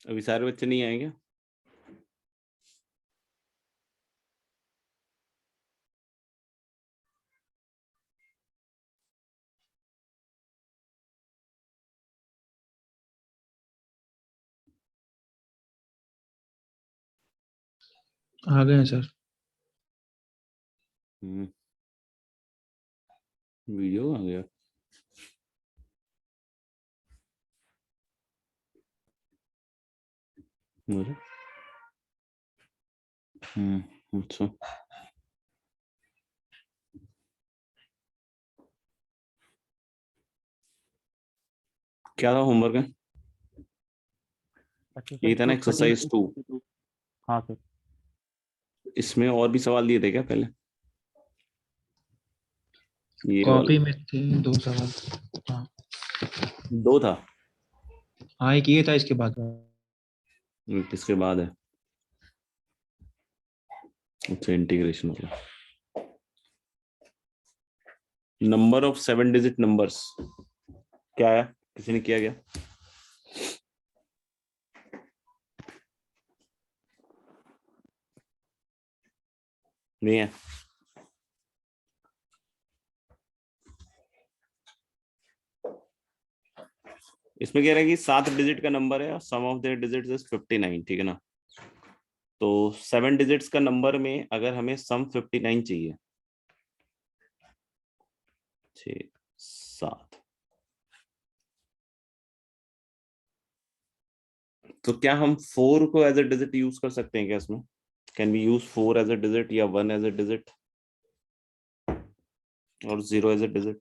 अभी सारे बच्चे नहीं आएंगे? आ गए हैं सर। वीडियो आ गया। मुझे अच्छा, क्या था होमवर्क है? अच्छा ये सर, था ना एक्सरसाइज 2। 232। हाँ सर। इसमें और भी सवाल दिए थे क्या पहले? ये कॉपी वाला में थे 2 सवाल। हाँ। 2 था। हाँ, एक ये था, इसके बाद। किसके बाद है? अच्छा, इंटीग्रेशन वाला। नंबर ऑफ 7 डिजिट नंबर्स क्या है? किसी ने किया क्या? नहीं है? इसमें कह रहा है कि 7 डिजिट का नंबर है और sum of their digits is 59, ठीक है ना? तो 7 डिजिट्स का नंबर में अगर हमें सम 59 चाहिए, 6 7, तो क्या हम 4 को एज अ डिजिट यूज कर सकते हैं क्या इसमें? Can we use 4 as a digit या 1 एज अ डिजिट और 0 as a digit?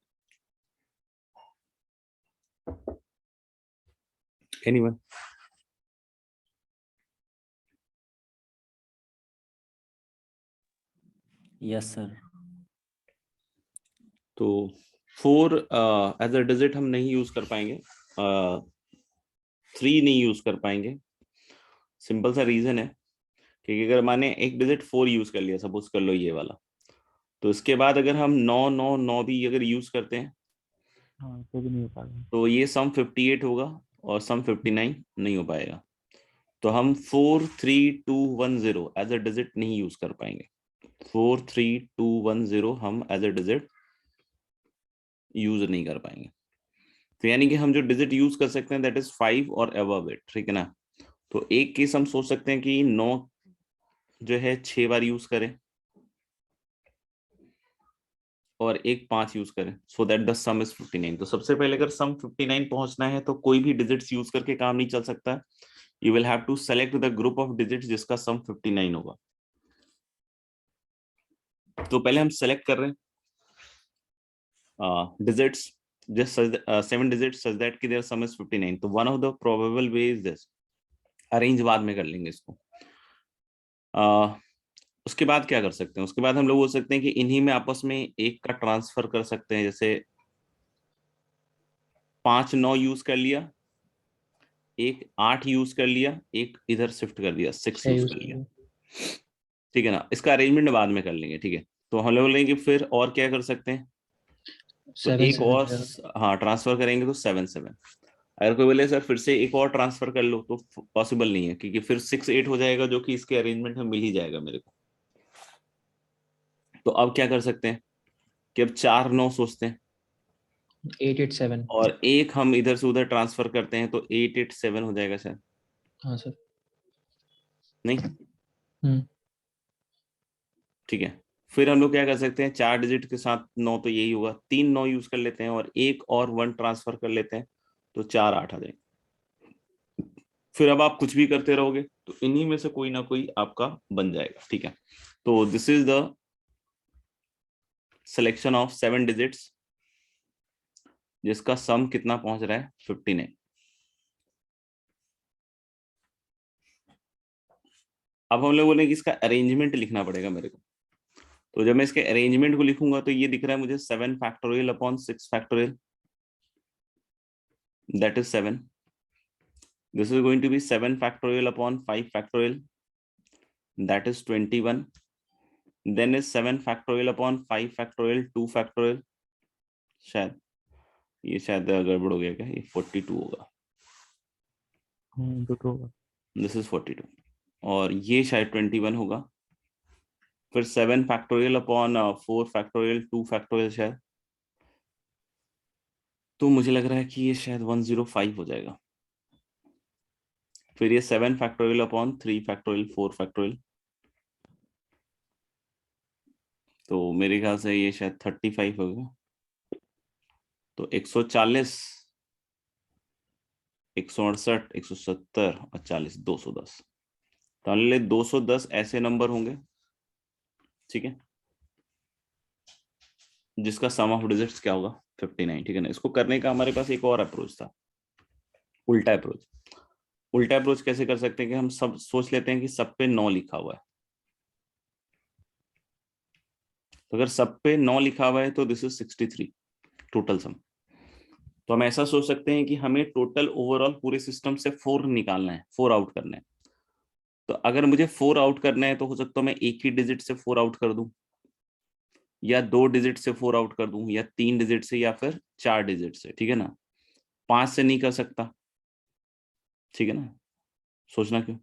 Anyone? Yes sir. तो 4 एज अ डिजिट हम नहीं यूज कर पाएंगे, 3 नहीं यूज कर पाएंगे। सिंपल सा रीजन है, क्योंकि अगर माने एक डिजिट 4 यूज कर लिया, सपोज कर लो ये वाला, तो इसके बाद अगर हम 9 9 9 भी अगर यूज करते हैं हाँ, तो भी नहीं हो पाएगा। तो ये सम 58 होगा और सम 59 नहीं हो पाएगा। तो हम 43210 एज अ डिजिट नहीं यूज कर पाएंगे। 43210 हम एज अ डिजिट यूज नहीं कर पाएंगे। तो यानी कि हम जो डिजिट यूज कर सकते हैं दैट इज 5 और अबव इट, ठीक है ना? तो एक केस हम सोच सकते हैं कि 9 जो है 6 बार यूज करें और एक 5 यूज करें, so that the some is 59। तो सबसे पहले अगर सम 59 पहुंचना है तो कोई भी डिजिट्स यूज करके काम नहीं चल सकता। You will have to select the group of digits जिसका सम 59 होगा। तो पहले हम सेलेक्ट कर रहे हैं digits, just 7 digits such that कि their sum is 59। तो one of the probable way is this, arrange बाद में कर लेंगे इसको। उसके बाद क्या कर सकते हैं? उसके बाद हम लोग बोल सकते हैं कि इन्हीं में आपस में एक का ट्रांसफर कर सकते हैं, जैसे 5 9 यूज कर लिया, एक 8 यूज कर लिया, एक इधर शिफ्ट कर दिया 6 6 यूज यूज कर लिया, करिए। ठीक है ना? इसका अरेंजमेंट बाद में कर लेंगे, ठीक है? तो हम लोग बोलेंगे फिर और क्या कर सकते हैं, तो 7 एक 7 और, हो जाएगा। हाँ ट्रांसफर करेंगे तो 7 7। अगर कोई बोले सर फिर से एक और ट्रांसफर कर लो, तो पॉसिबल नहीं है, क्योंकि फिर 6 8 हो जाएगा जो कि इसके अरेंजमेंट में मिल ही जाएगा मेरे को। तो अब क्या कर सकते हैं कि अब 4 9 सोचते हैं 8 8 7। और एक हम इधर से उधर ट्रांसफर करते हैं, तो 8 8 7 हो जाएगा सर? हाँ सर। नहीं? हम्म। ठीक है। फिर हम लोग क्या कर सकते हैं, 4 डिजिट के साथ 9 तो यही होगा, 3 9 यूज कर लेते हैं और एक और 1 ट्रांसफर कर लेते हैं, तो 4 8 आ जाएंगे। फिर अब आप कुछ भी करते रहोगे तो इन्हीं में से कोई ना कोई आपका बन जाएगा, ठीक है? तो this is the selection of 7 digits जिसका सम कितना पहुंच रहा है, 59। अब हम लोग बोले कि इसका अरेंजमेंट लिखना पड़ेगा मेरे को। तो जब मैं इसके अरेंजमेंट को लिखूंगा तो ये दिख रहा है मुझे 7 factorial upon 6 factorial, that is 7। This is going to be 7 factorial upon 5 factorial, that is 21। Then is 7 factorial upon 5 factorial 2 factorial, शायद ये शायद गड़बड़ हो गया क्या, ये 42 होगा। तो होगा। दिस इज 42 और ये शायद 21 होगा, फिर 7 फैक्टोरियल अपॉन 4 फैक्टोरियल 2 फैक्टोरियल शायद, तो मुझे लग रहा है कि ये शायद 105 हो जाएगा। फिर ये 7 फैक्टोरियल अपॉन 3 फैक्टोरियल 4 फैक्टोरियल, तो मेरे ख्याल से ये शायद 35 होगा। तो 140, 168, 170 और 40, 210। तो 210 ऐसे नंबर होंगे, ठीक है, जिसका सम ऑफ डिजिट्स क्या होगा 59, ठीक है ना। इसको करने का हमारे पास एक और अप्रोच था, उल्टा अप्रोच। उल्टा अप्रोच कैसे कर सकते हैं कि हम सब सोच लेते हैं कि सब पे 9 लिखा हुआ है, तो अगर सब पे 9 लिखा हुआ है तो दिस इज 63 टोटल सम। तो हम ऐसा सोच सकते हैं कि हमें टोटल ओवरऑल पूरे सिस्टम से 4 निकालना है, 4 आउट करना है। तो अगर मुझे 4 आउट करना है तो हो सकता है मैं एक ही डिजिट से 4 आउट कर दूं, या 2 डिजिट से 4 आउट कर दूं, या 3 डिजिट से, या फिर 4 डिजिट से, ठीक है ना। 5 से नहीं कर सकता, ठीक है ना। सोचना क्यों?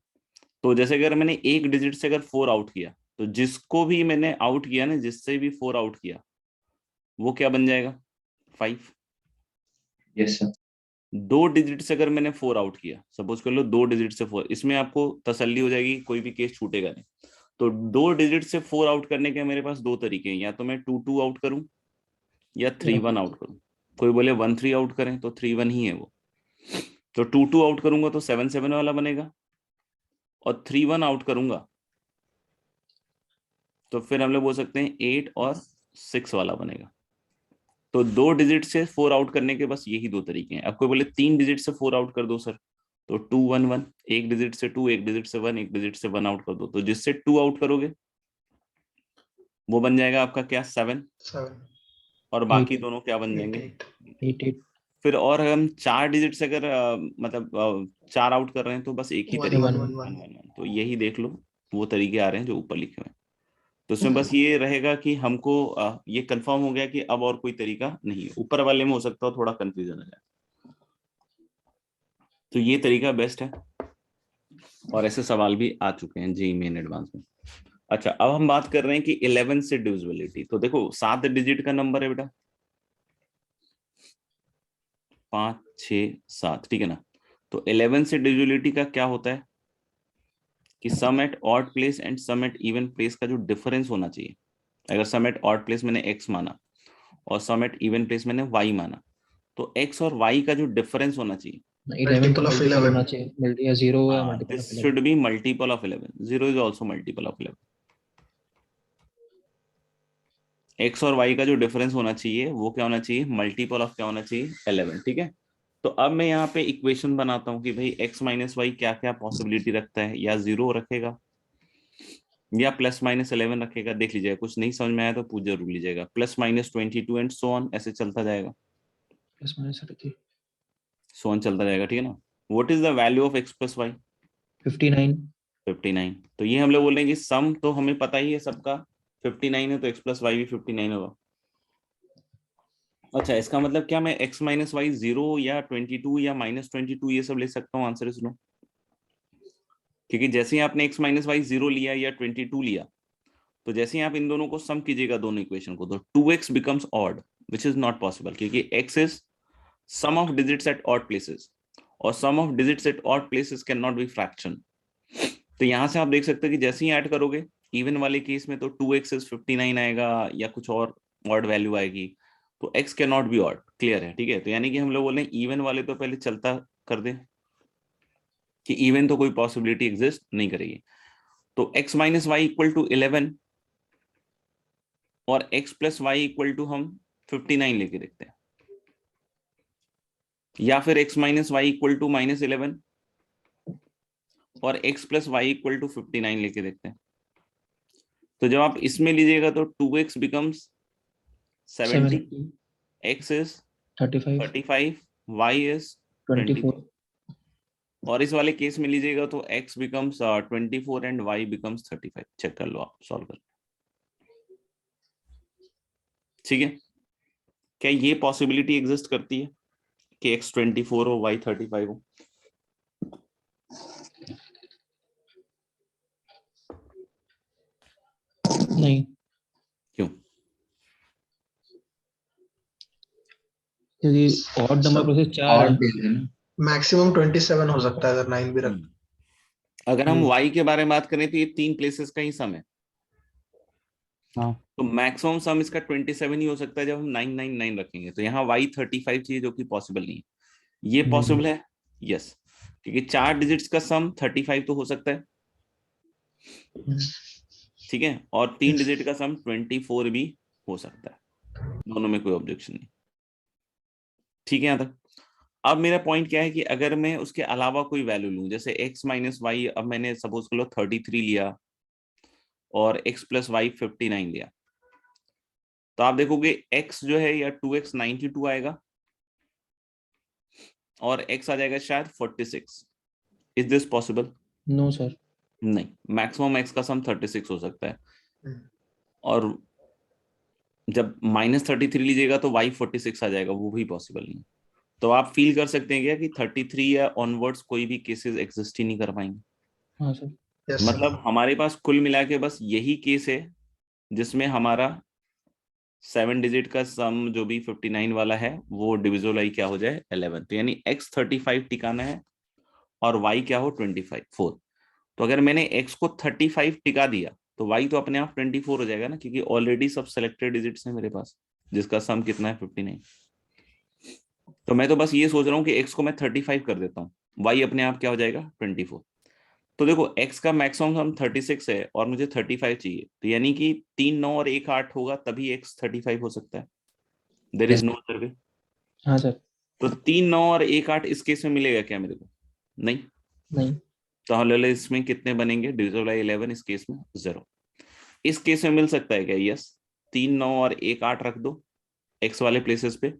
तो जैसे अगर मैंने एक डिजिट से अगर 4 आउट किया, तो जिसको भी मैंने आउट किया ना, जिससे भी 4 आउट किया, वो क्या बन जाएगा 5। Yes sir. 2 डिजिट से अगर मैंने 4 आउट किया, सपोज कर लो 2 डिजिट से 4, इसमें आपको तसल्ली हो जाएगी, कोई भी केस छूटेगा नहीं। तो 2 डिजिट से 4 आउट करने के मेरे पास 2 तरीके हैं, या तो मैं 2-2 आउट करूं, या 3-1 आउट करूं। कोई बोले 1-3 आउट करें, तो 3-1 ही है वो। तो 2-2 आउट करूंगा तो 7-7 वाला बनेगा, और 3-1 आउट करूंगा तो फिर हम लोग बोल सकते हैं 8 और 6 वाला बनेगा। तो 2 डिजिट से 4 आउट करने के बस यही 2 तरीके हैं। अब कोई बोले 3 डिजिट से 4 आउट कर दो सर, तो 2-1-1, एक डिजिट से 2, एक डिजिट से 1, एक डिजिट से 1 आउट कर दो, तो जिससे 2 आउट करोगे वो बन जाएगा आपका क्या 7, 7, और बाकी 8, दोनों क्या बन 8, जाएंगे 8. 8. फिर। और हम 4 डिजिट से अगर मतलब 4 आउट कर रहे हैं तो बस एक ही 1, तरीका 1, है, 1, 1 1. 1 1। तो यही देख लो, वो तरीके आ रहे हैं जो ऊपर लिखे हुए हैं। तो इसमें बस ये रहेगा कि हमको ये कंफर्म हो गया कि अब और कोई तरीका नहीं है। ऊपर वाले में हो सकता हो थोड़ा कंफ्यूजन हो जाए, तो ये तरीका बेस्ट है, और ऐसे सवाल भी आ चुके हैं जेईई मेन एडवांस में। अच्छा, अब हम बात कर रहे हैं कि 11 से डिविजिबिलिटी। तो देखो 7 डिजिट का नंबर है बेटा, 5 6 7, ठीक है ना। तो 11 से डिविजिबिलिटी का क्या होता है कि sum at odd place and sum at even place का जो डिफरेंस होना चाहिए। अगर सम एट ऑड प्लेस मैंने x माना और सम एट इवन प्लेस मैंने y माना, तो x और y का जो डिफरेंस होना चाहिए, 11 Multiple of 11. होना चाहिए, या 0 या multiple this of 11. Should be multiple of 11। 0 is also multiple of 11। x और y का जो डिफरेंस होना चाहिए वो क्या होना चाहिए, मल्टीपल ऑफ क्या होना चाहिए 11, ठीक है। तो अब मैं यहाँ पे इक्वेशन बनाता हूँ कि भाई x माइनस वाई क्या क्या पॉसिबिलिटी रखता है, या 0 रखेगा, या +-11 रखेगा। देख लीजिएगा, कुछ नहीं समझ में आया तो पूछ जरूर लीजिएगा। +-22 एंड सो ऑन, ऐसे चलता जाएगा, प्लस माइनस 33. सो ऑन चलता जाएगा, ठीक है ना। What is the value of x + y? 59. 59। तो ये हम लोग बोल रहे हैं कि सम तो हमें पता ही है सबका 59 है, तो x + y भी 59 होगा। अच्छा, इसका मतलब क्या मैं x - y 0 या 22 या -22 ये सब ले सकता हूँ? आंसर इज नो, क्योंकि जैसे ही आपने x - y 0 लिया या 22 लिया, तो जैसे ही आप इन दोनों को सम कीजिएगा, दोनों इक्वेशन को, तो 2x becomes odd, which is not possible, क्योंकि x is sum of digits at odd places, और sum of digits at odd places can not be fraction. तो यहां से आप देख सकते हैं कि जैसे ही ऐड करोगे इवन वाले केस में, तो 2x इज 59 आएगा, या कुछ और ऑड वैल्यू आएगी, तो x can not be odd. Clear है, ठीक है। तो यानी कि हम लोग बोल रहे हैं इवन वाले तो पहले चलता कर दे, कि इवन तो कोई पॉसिबिलिटी एग्जिस्ट नहीं करेगी। तो x - y = 11 और x + y = हम 59 लेके देखते हैं, या फिर x - y = -11 और x + y = 59 लेके देखते हैं। तो जब आप इसमें लीजिएगा तो 2x becomes 70, 70. x is 35. 35, y is 24. 24, और इस वाले केस में लीजिएगा तो x becomes 24 and y becomes 35। Check कर लो आप, सॉल्व कर, ठीक है। क्या ये पॉसिबिलिटी एग्जिस्ट करती है कि x 24 हो y 35 हो? नहीं, क्यों? क्योंकि ऑड नंबर प्रोसेस 4 और है। दे देना। मैक्सिमम 27 हो सकता है अगर 9 भी रख। अगर हम y के बारे में बात करें तो ये 3 प्लेसेस का ही सम है, हाँ तो मैक्सिमम सम इसका 27 ही हो सकता है जब हम 999 रखेंगे। तो यहाँ y 35 चाहिए, जो कि पॉसिबल नहीं है। ये पॉसिबल है, यस, क्योंकि 4 डिजिट्स का सम 35 तो हो सकता है, ठीक है, और 3 डिजिट का सम 24 भी हो सकता है, दोनों में कोई ऑब्जेक्शन नहीं, ठीक है यहाँ तक। अब मेरा पॉइंट क्या है कि अगर मैं उसके अलावा कोई वैल्यू लूं, जैसे x माइनस वाई, अब मैंने सपोज कर लो 33 लिया और x प्लस वाई 59 लिया, तो आप देखोगे x जो है या 2x 92 आएगा और x आ जाएगा शायद 46। Is this possible? No sir. नहीं, मैक्सिमम x का सम 36 हो सकता है, और जब -33 लीजिएगा तो y 46 आ जाएगा, वो भी पॉसिबल नहीं। तो आप फील कर सकते हैं क्या कि 33 या ऑनवर्ड्स कोई भी केसेस एग्जिस्ट ही नहीं कर पाएंगे। हाँ सर। Yes, मतलब हमारे पास कुल मिला के बस यही केस है जिसमें हमारा 7 डिजिट का सम जो भी 59 वाला है वो डिविजिबल क्या हो जाए 11। तो यानी x 35 टिकाना है और y क्या हो 25 4। तो अगर मैंने x को 35 टिका दिया तो y तो अपने आप 24 हो जाएगा ना, क्योंकि ऑलरेडी सब सेलेक्टेड डिजिट्स हैं मेरे पास जिसका सम कितना है 59। तो मैं तो बस ये सोच रहा हूँ कि x को मैं 35 कर देता हूँ, y अपने आप क्या हो जाएगा 24। तो देखो x का मैक्सिमम सम 36 है और मुझे 35 चाहिए, तो यानी कि 3 9 और 1 8 होगा तभी x 35 हो सकता है। There is Yes. No other way. हाँ सर। तो 3 9 और 1 8 इस केस में मिलेगा क्या मेरे को? नहीं। नहीं। तो हमारे इसमें कितने बनेंगे डिविजिबल 11? इस केस में 0। इस केस में मिल सकता है क्या? यस। 3 9 और 1 8 रख दो x वाले प्लेसेस पे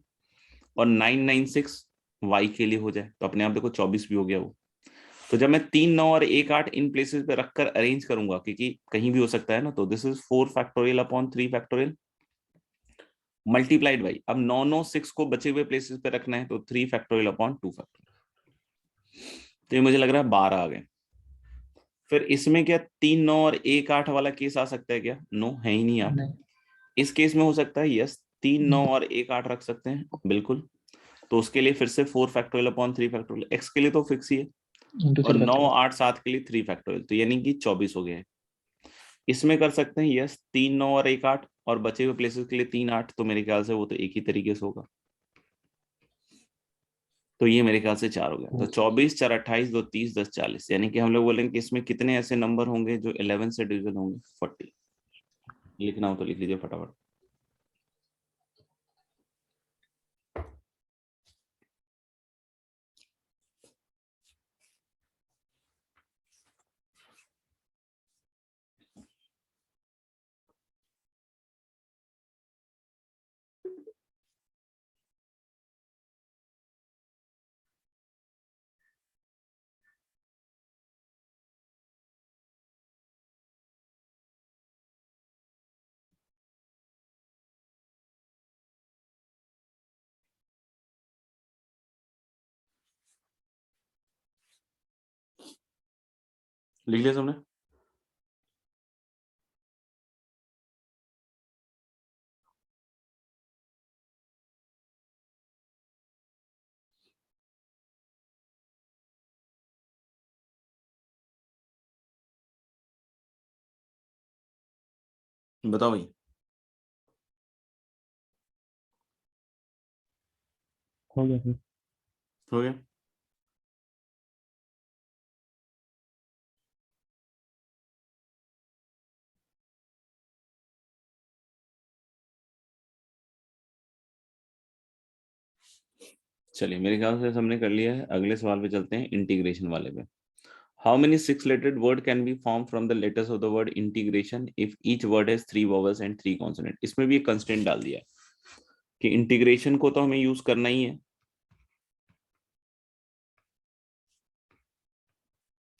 और 996 y के लिए हो जाए, तो अपने आप देखो 24 भी हो गया वो। तो जब मैं 3 9 और 1 8 इन प्लेसेस पे रखकर अरेंज करूंगा, क्योंकि कहीं भी हो सकता है ना, तो this is 4 factorial upon 3 factorial multiplied by, अब 9 9 6 को बचे हुए प्लेसेस पे रखना है तो 3 फैक्टोरियल अपॉन 2 फैक्टोरियल। तो ये मुझे लग रहा है 12 आ गए। फिर इसमें क्या 3 9 और 1 8 वाला केस आ सकता है क्या? नो, है ही नहीं 8। नहीं। इस केस में हो सकता है, यस, 3 9 और 1 8 रख सकते हैं बिल्कुल। तो उसके लिए फिर से 4 फैक्टोरियल अपॉन 3 फैक्टोरियल, एक्स के लिए तो फिक्स ही है, Into और 3 9 factorial. 8 7 के लिए 3 फैक्टोरियल, तो यानी कि 24 हो गया है। इसमें कर सकते हैं, यस, 3 9 और 1 8, और बचे हुए प्लेसेस के लिए 3 8, तो मेरे ख्याल से वो तो एक ही तरीके से होगा। तो ये मेरे ख्याल से 4 हो गया। तो 24 4 28 2 30 10 40, यानी कि हम लोग बोलेंगे कि इसमें कितने ऐसे नंबर होंगे जो 11 से डिविजन होंगे? 40। लिखना हो तो लिख लीजिए फटाफट। लिख लिया सबने? बताओ भाई। हो गया फिर। हो गया। चलिए, मेरे ख्याल से सबने कर लिया है। अगले सवाल पे चलते हैं, इंटीग्रेशन वाले पे। How many 6 lettered word can be form from the letters of the word integration if each word has 3 vowels and 3 consonant? इसमें भी एक कंस्ट्रेंट डाल दिया है कि इंटीग्रेशन को तो हमें यूज करना ही है,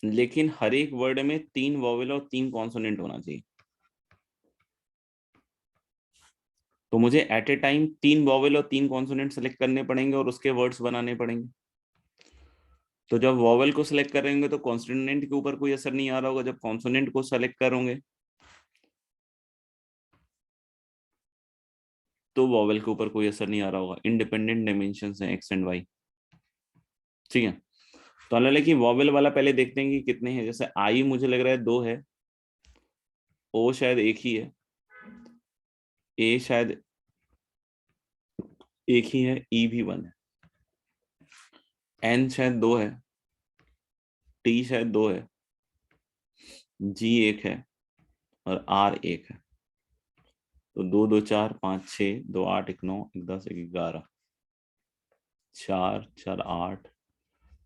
लेकिन हर एक वर्ड में 3 वॉवेल और 3 कॉन्सोनेंट होना चाहिए। तो मुझे एट ए टाइम 3 वॉवेल और 3 कॉन्सोनेंट सेलेक्ट करने पड़ेंगे और उसके वर्ड्स बनाने पड़ेंगे। तो जब वॉवेल को सिलेक्ट करेंगे तो कॉन्सोनेंट के ऊपर कोई असर नहीं आ रहा होगा, जब कॉन्सोनेंट को सेलेक्ट करोगे तो वॉवेल के ऊपर कोई असर नहीं आ रहा होगा, इंडिपेंडेंट डायमेंशंस हैं एक्स एंड वाई। ठीक है, तो हालांकि वॉवेल वाला पहले देखते हैं कि कितने हैं। जैसे आई मुझे लग रहा है 2 है, ओ शायद एक ही है, ए शायद एक ही है, ई भी 1 है, एन शायद 2 है, टी शायद 2 है, जी 1 है और आर 1 है। तो 2 2 4 5 6 2 8 1 9 1 10 1 11 4 4 8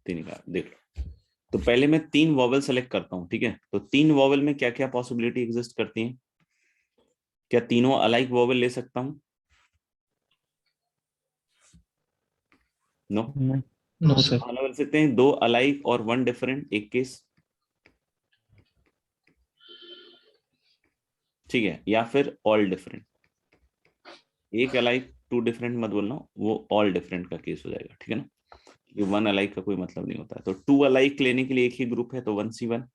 3 11। देख लो, तो पहले मैं 3 वॉवेल सेलेक्ट करता हूँ। ठीक है, तो 3 वॉवेल में क्या क्या पॉसिबिलिटी एग्जिस्ट करती है? क्या तीनों अलाइक वॉवेल ले सकता हूँ? नो, नहीं। No sir. हाँ ले सकते हैं। 2 अलाइक और 1 डिफरेंट, एक केस। ठीक है, या फिर ऑल डिफरेंट। एक अलाइक 2 डिफरेंट मत बोलना, वो ऑल डिफरेंट का केस हो जाएगा। ठीक है ना, ये 1 अलाइक का कोई मतलब नहीं होता है। तो 2 अलाइक लेने के लिए एक ही ग्रुप है, तो 1C1,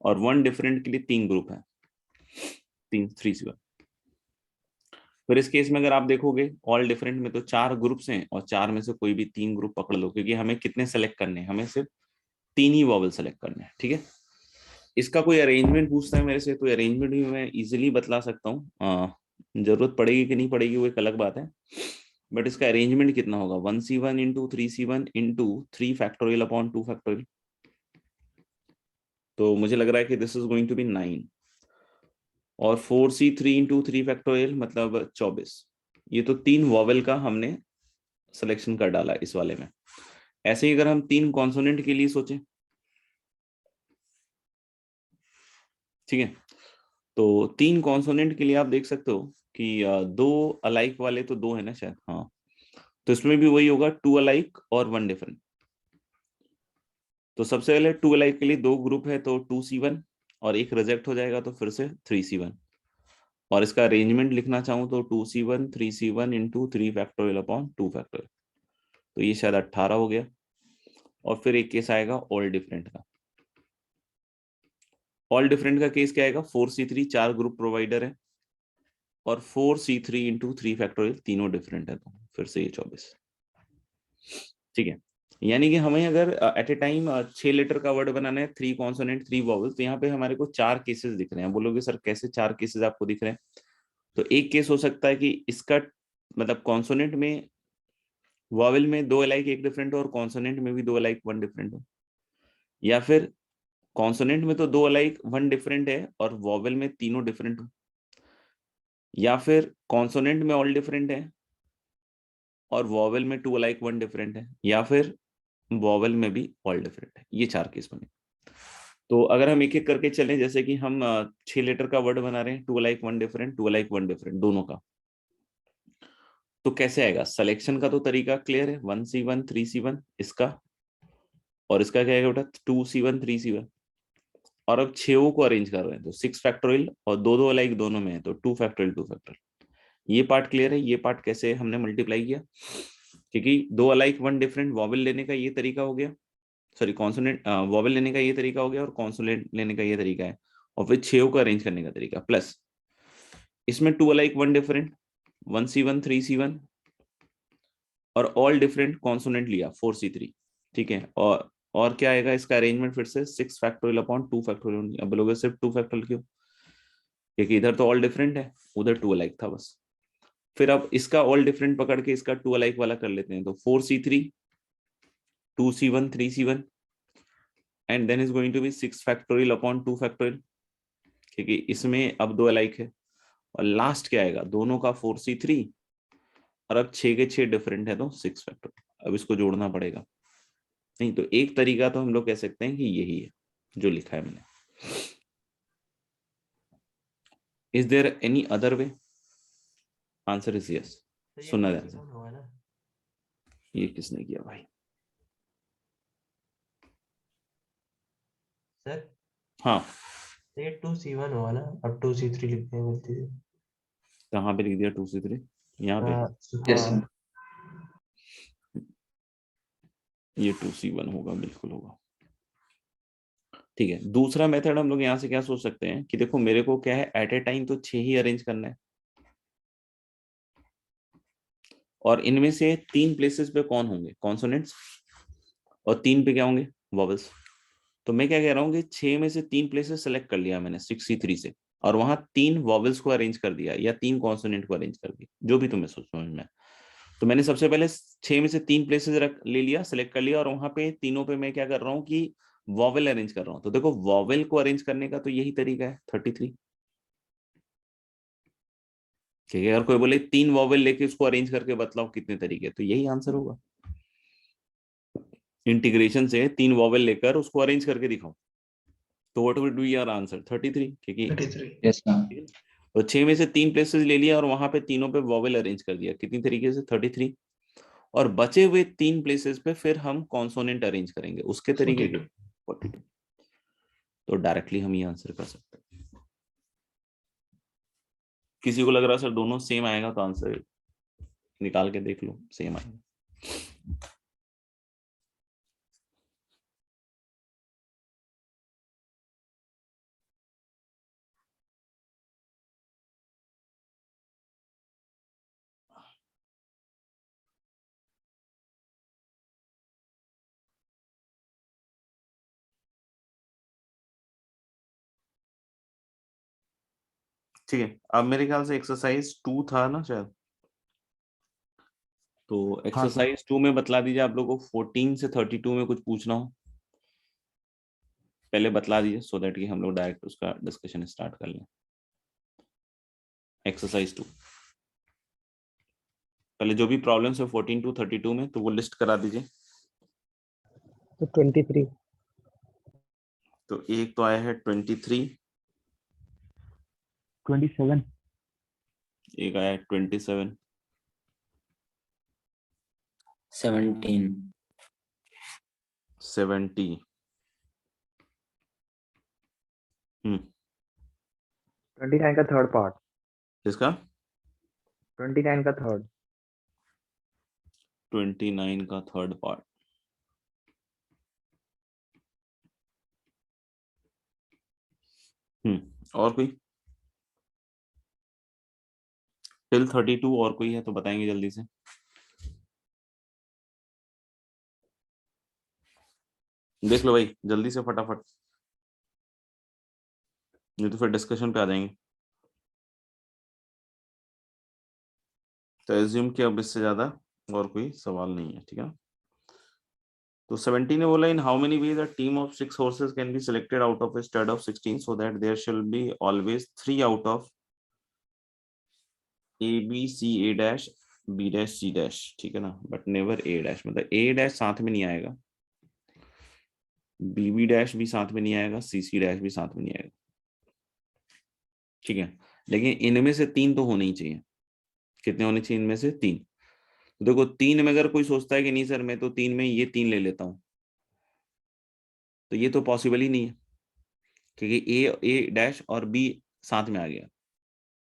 और 1 डिफरेंट के लिए 3 ग्रुप है, 3C1। फिर इस केस में अगर आप देखोगे ऑल डिफरेंट में तो 4 ग्रुप्स हैं, और 4 में से कोई भी 3 ग्रुप पकड़ लो, क्योंकि हमें कितने सेलेक्ट करने हैं? हमें सिर्फ 3 ही वॉवल सेलेक्ट करने हैं। ठीक है, इसका कोई अरेंजमेंट पूछता है मेरे से, तो अरेंजमेंट भी मैं इजीली बतला सकता हूँ। जरूरत पड़ेगी कि नहीं पड़ेगी वो एक अलग बात है, बट इसका अरेंजमेंट कितना होगा? 1C1 into 3C1 into 3 factorial upon 2 factorial. तो मुझे लग रहा है कि this is going to be 9, और 4C3 इंटू 3 फैक्टोरियल मतलब 24। ये तो 3 वॉवेल का हमने सिलेक्शन कर डाला इस वाले में। ऐसे ही अगर हम 3 कॉन्सोनेंट के लिए सोचें, ठीक है, तो 3 कॉन्सोनेंट के लिए आप देख सकते हो कि 2 अलाइक वाले तो 2 है ना शायद, हाँ, तो इसमें भी वही होगा, 2 अलाइक और 1 डिफरेंट। तो सबसे पहले 2 अलाइक के लिए 2 ग्रुप है, तो 2C1, और एक रिजेक्ट हो जाएगा तो फिर से 3C1। और इसका अरेंजमेंट लिखना चाहूँ तो 2C1 3C1 into 3 factorial upon 2 factorial, तो ये शायद 18 हो गया। और फिर एक केस आएगा ऑल डिफरेंट का। ऑल डिफरेंट का केस क्या आएगा? 4C3, 4 ग्रुप प्रोवाइडर है, और 4C3 इंटू 3 फैक्टोरियल, तीनों डिफरेंट है, तो फिर से ये 24। ठीक है, यानी कि हमें अगर एट ए टाइम 6 लेटर का वर्ड बनाना है, 3 कॉन्सोनेंट 3 वॉवल्स, तो यहाँ पे हमारे को 4 केसेस दिख रहे हैं। बोलोगे सर कैसे 4 केसेस आपको दिख रहे हैं? तो एक केस हो सकता है कि इसका मतलब कॉन्सोनेंट में, वॉवेल में 2 अलाइक 1 डिफरेंट हो, और कॉन्सोनेंट में भी 2 अलाइक 1 डिफरेंट हो। या फिर कॉन्सोनेंट में तो 2 अलाइक 1 डिफरेंट है, और वॉवेल में तीनों डिफरेंट हो। या फिर कॉन्सोनेंट में ऑल डिफरेंट है, और वॉवेल में 2 अलाइक 1 डिफरेंट है। या फिर वॉवेल में भी ऑल डिफरेंट है। ये 4 केस बने। तो अगर हम एक एक करके चलें, जैसे कि हम 6 लेटर का वर्ड बना रहे हैं, 2 अलाइक 1 डिफरेंट, 2 अलाइक 1 डिफरेंट दोनों का, तो कैसे आएगा? सिलेक्शन का तो तरीका क्लियर है, 1C1 3C1 इसका, और इसका क्या है बेटा? 2C1 3C1। और अब 6 को अरेंज कर रहे हैं, तो 6 फैक्टोरियल, और 2 अलाइक दोनों में है, तो 2 फैक्टोरियल 2 फैक्टोरियल। ये पार्ट क्लियर है। ये पार्ट कैसे हमने मल्टीप्लाई किया? क्योंकि 2 अलाइक 1 डिफरेंट वॉवेल लेने का ये तरीका हो गया, सॉरी कॉन्सोनेंट वॉवेल लेने का ये तरीका हो गया, और कॉन्सोनेंट लेने का ये तरीका है, और फिर 6 को अरेंज करने का तरीका, प्लस इसमें 2 अलाइक 1 डिफरेंट 1C1 3C1, और ऑल डिफरेंट कॉन्सोनेंट लिया 4C3। ठीक है, और क्या आएगा इसका अरेंजमेंट? फिर से 6 फैक्टोरियल अपॉन 2 फैक्टोरियल। अब बोलोगे सिर्फ 2 फैक्टोरियल क्यों? क्योंकि इधर तो ऑल डिफरेंट है, उधर 2 अलाइक था बस। फिर अब इसका ऑल डिफरेंट पकड़ के इसका 2 अलाइक वाला कर लेते हैं, तो 4C3 2C1 3C1, and then is going to be 6 factorial upon 2 factorial, क्योंकि इसमें अब 2 अलाइक है। और लास्ट क्या आएगा? दोनों का 4C3, और अब 6 के 6 डिफरेंट है, तो 6 फैक्टोरियल। अब इसको जोड़ना पड़ेगा। नहीं तो एक तरीका तो हम लोग कह सकते हैं कि यही है जो लिखा है मैंने। Is there any other way? Answer is yes. सुनना ध्यान से। ये किसने किया भाई? सर हाँ, ये 2C1 हुआ ना, अब 2C3 लिखते हैं गलती से। कहाँ पे लिख दिया 2C3? यहाँ पे यस सर। ये 2C1 होगा, बिल्कुल होगा। ठीक है, दूसरा मेथड हम लोग यहाँ से क्या सोच सकते हैं कि देखो मेरे को क्या है, एट ए टाइम तो 6 ही अरेंज करना है, और इनमें से 3 प्लेसेस पे कौन होंगे, कॉन्सोनेंट्स, और 3 पे क्या होंगे, वॉवल्स। तो मैं क्या कह रहा हूँ कि 6 में से 3 प्लेसेस सेलेक्ट कर लिया मैंने 63 से, और वहां 3 वॉवल्स को अरेंज कर दिया या 3 कॉन्सोनेंट को अरेंज कर दिया, जो भी तुम्हें समझ में। तो मैंने सबसे पहले 6 में से 3 प्लेसेस रख ले लिया, सेलेक्ट कर लिया, और वहां पे तीनों पे मैं क्या कर रहा हूँ कि वॉवेल अरेंज कर रहा हूँ। तो देखो वॉवेल को अरेंज करने का तो यही तरीका है 33। ठीक है, अगर कोई बोले 3 वॉवेल लेके उसको अरेंज करके बतलाओ कितने तरीके, तो यही आंसर होगा। इंटीग्रेशन से 3 वॉवेल लेकर उसको अरेंज करके दिखाओ, तो what would be your answer, 33, क्योंकि 33। Yes ma'am. तो 6 में से 3 प्लेसेस ले लिया और वहां पे तीनों पे वॉवेल अरेंज कर दिया, कितनी तरीके से, 33। और बचे हुए 3 प्लेसेस पे फिर हम कॉन्सोनेंट अरेंज करेंगे उसके तरीके के 42। तो डायरेक्टली हम ये आंसर कर सकते हैं। किसी को लग रहा है सर दोनों सेम आएगा, तो आंसर निकाल के देख लो, सेम आएगा। ठीक है, अब मेरे ख्याल से एक्सरसाइज 2 था ना शायद, तो हाँ सर। एक्सरसाइज 2 में बतला दीजिए आप लोगों को 14 से 32 में कुछ पूछना हो पहले बतला दीजिए, सो दैट कि हम लोग डायरेक्ट उसका डिस्कशन स्टार्ट कर लें। एक्सरसाइज 2 पहले जो भी प्रॉब्लम्स है 14 to 32 में, तो वो लिस्ट करा दीजिए। तो 23। तो एक तो आया है 23, 27, एक आया है 27, 17। 70। 29 का थर्ड पार्ट। किसका? 29 का थर्ड। 29 का थर्ड पार्ट। और कोई टिल 32 और कोई है तो बताएंगे जल्दी से। देख लो भाई जल्दी से फटाफट, नहीं तो फिर डिस्कशन पे आ जाएंगे। तो एज्यूम कि अब इससे ज्यादा और कोई सवाल नहीं है, ठीक है। तो 17 ने बोला, in how many ways a team of 6 horses can be selected out of a stud of 16 so that there shall be always 3 out of A B C A dash B dash C dash, ठीक है ना, but never A dash, मतलब A dash साथ में नहीं आएगा, B B dash भी साथ में नहीं आएगा, C C dash भी साथ में नहीं आएगा, ठीक है। लेकिन इनमें से 3 तो होने ही चाहिए। कितने होने चाहिए इनमें से? 3। देखो 3 में अगर कोई सोचता है कि नहीं सर मैं तो 3 में ये 3 ले लेता हूं, तो ये तो पॉसिबल ही नहीं है, क्योंकि ए डैश और बी साथ में आ गया,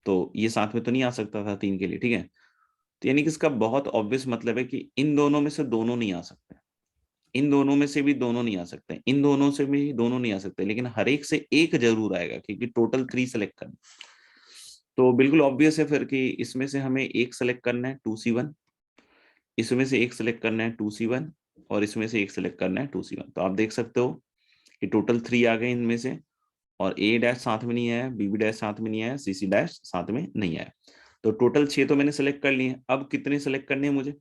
तो ये साथ में तो नहीं आ सकता था 3 के लिए, ठीक है। तो यानी कि इसका बहुत ऑब्वियस मतलब है कि इन दोनों में से दोनों नहीं आ सकते, इन दोनों में से भी दोनों नहीं आ सकते, इन दोनों से भी दोनों नहीं आ सकते, लेकिन हर एक से एक जरूर आएगा, क्योंकि टोटल 3 सेलेक्ट करना। तो बिल्कुल ऑब्वियस है फिर कि इसमें से हमें एक सेलेक्ट करना है 2C1, इसमें से एक सेलेक्ट करना है 2C1, और इसमें से एक सेलेक्ट करना है 2C1। तो आप देख सकते हो कि टोटल 3 आ गए इनमें से, और ए डैश साथ में नहीं आया, बी बी डैश साथ में नहीं आया, सी सी डैश साथ में नहीं आया। तो टोटल 6 तो मैंने सेलेक्ट कर लिए। अब कितने सेलेक्ट करने हैं मुझे?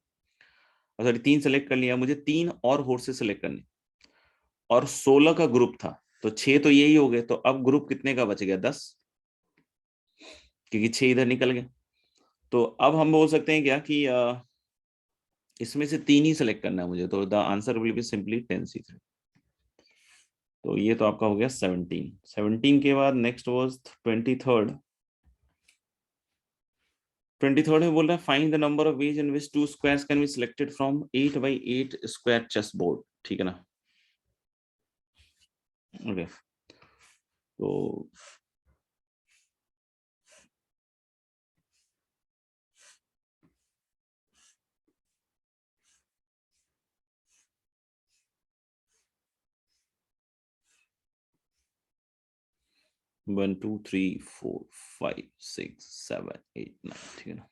सॉरी 3 सेलेक्ट कर लिया, मुझे 3 और हॉर्सेस सेलेक्ट करने, और 16 का ग्रुप था, तो 6 तो यही हो गए। तो अब ग्रुप कितने का बच गया? 10, क्योंकि 6 इधर निकल गए। तो अब हम बोल सकते हैं क्या कि इसमें से 3 ही सेलेक्ट करना है मुझे, तो the answer will be simply 10C3। तो ये तो आपका हो गया 17। 17 के बाद नेक्स्ट वाज 23rd। 23rd में बोल रहा है find the number of ways in which 2 squares can be selected from 8x8 square chess board, ठीक है ना। ओके, तो 1 2 3 4 5 6 7 8 9, ठीक है ना।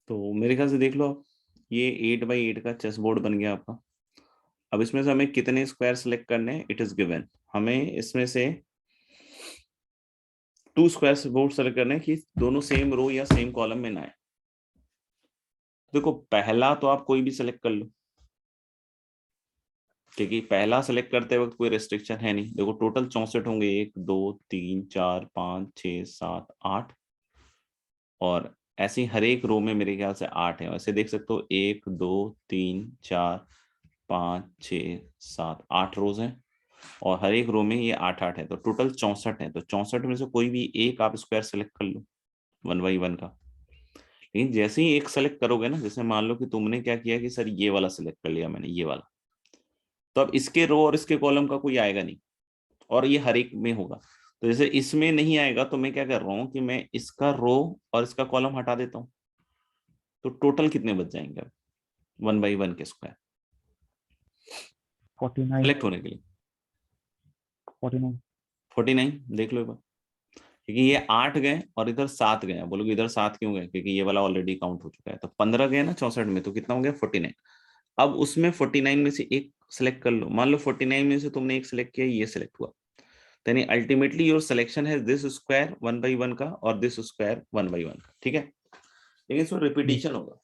तो मेरे ख्याल से देख लो आप, ये 8x8 का चेस बोर्ड बन गया आपका। अब इसमें से हमें कितने स्क्वायर सेलेक्ट करने हैं, इट इज गिवन। हमें इसमें से 2 स्क्वायर बोर्ड सेलेक्ट करने हैं कि दोनों सेम रो या सेम कॉलम में ना आए। देखो पहला तो आप कोई भी सेलेक्ट कर लो, क्योंकि पहला सेलेक्ट करते वक्त कोई रेस्ट्रिक्शन है नहीं। देखो टोटल 64 होंगे, 1 2 3 4 5 6 7 8, और ऐसे ही हर एक रो में मेरे ख्याल से 8 है। वैसे देख सकते हो 1 2 3 4 5 6 7 8 रोज हैं, और हर एक रो में ये 8 8 है, तो टोटल 64 है। तो 64 में से कोई भी एक आप स्क्वायर सेलेक्ट कर लो 1x1 का। लेकिन जैसे ही एक सेलेक्ट करोगे ना, जैसे मान लो कि तुमने क्या किया कि सर ये वाला सेलेक्ट कर लिया मैंने, ये वाला, तो अब इसके रो और इसके कॉलम का कोई आएगा नहीं, और ये हर एक में होगा। तो जैसे इसमें नहीं आएगा तो मैं क्या कर रहा हूँ कि मैं इसका रो और इसका कॉलम हटा देता हूँ, तो टोटल कितने बच जाएंगे अब 1x1 के स्क्वायर 49 सेलेक्ट होने के लिए? 49 49 देख लो एक बार, क्योंकि ये 8 गए और इधर 7 गए। बोलोगे इधर 7 क्यों गए, क्योंकि ये वाला ऑलरेडी काउंट हो चुका है। तो 15 गए ना 64 में, तो कितना हो गया 49। अब उसमें 49 में से एक सेलेक्ट कर लो। मान लो 49 में से तुमने एक सेलेक्ट किया, ये सेलेक्ट हुआ, यानी अल्टीमेटली योर सिलेक्शन है दिस स्क्वायर 1x1 का और दिस स्क्वायर 1x1 का, ठीक है। लेकिन इसमें रिपीटिशन होगा।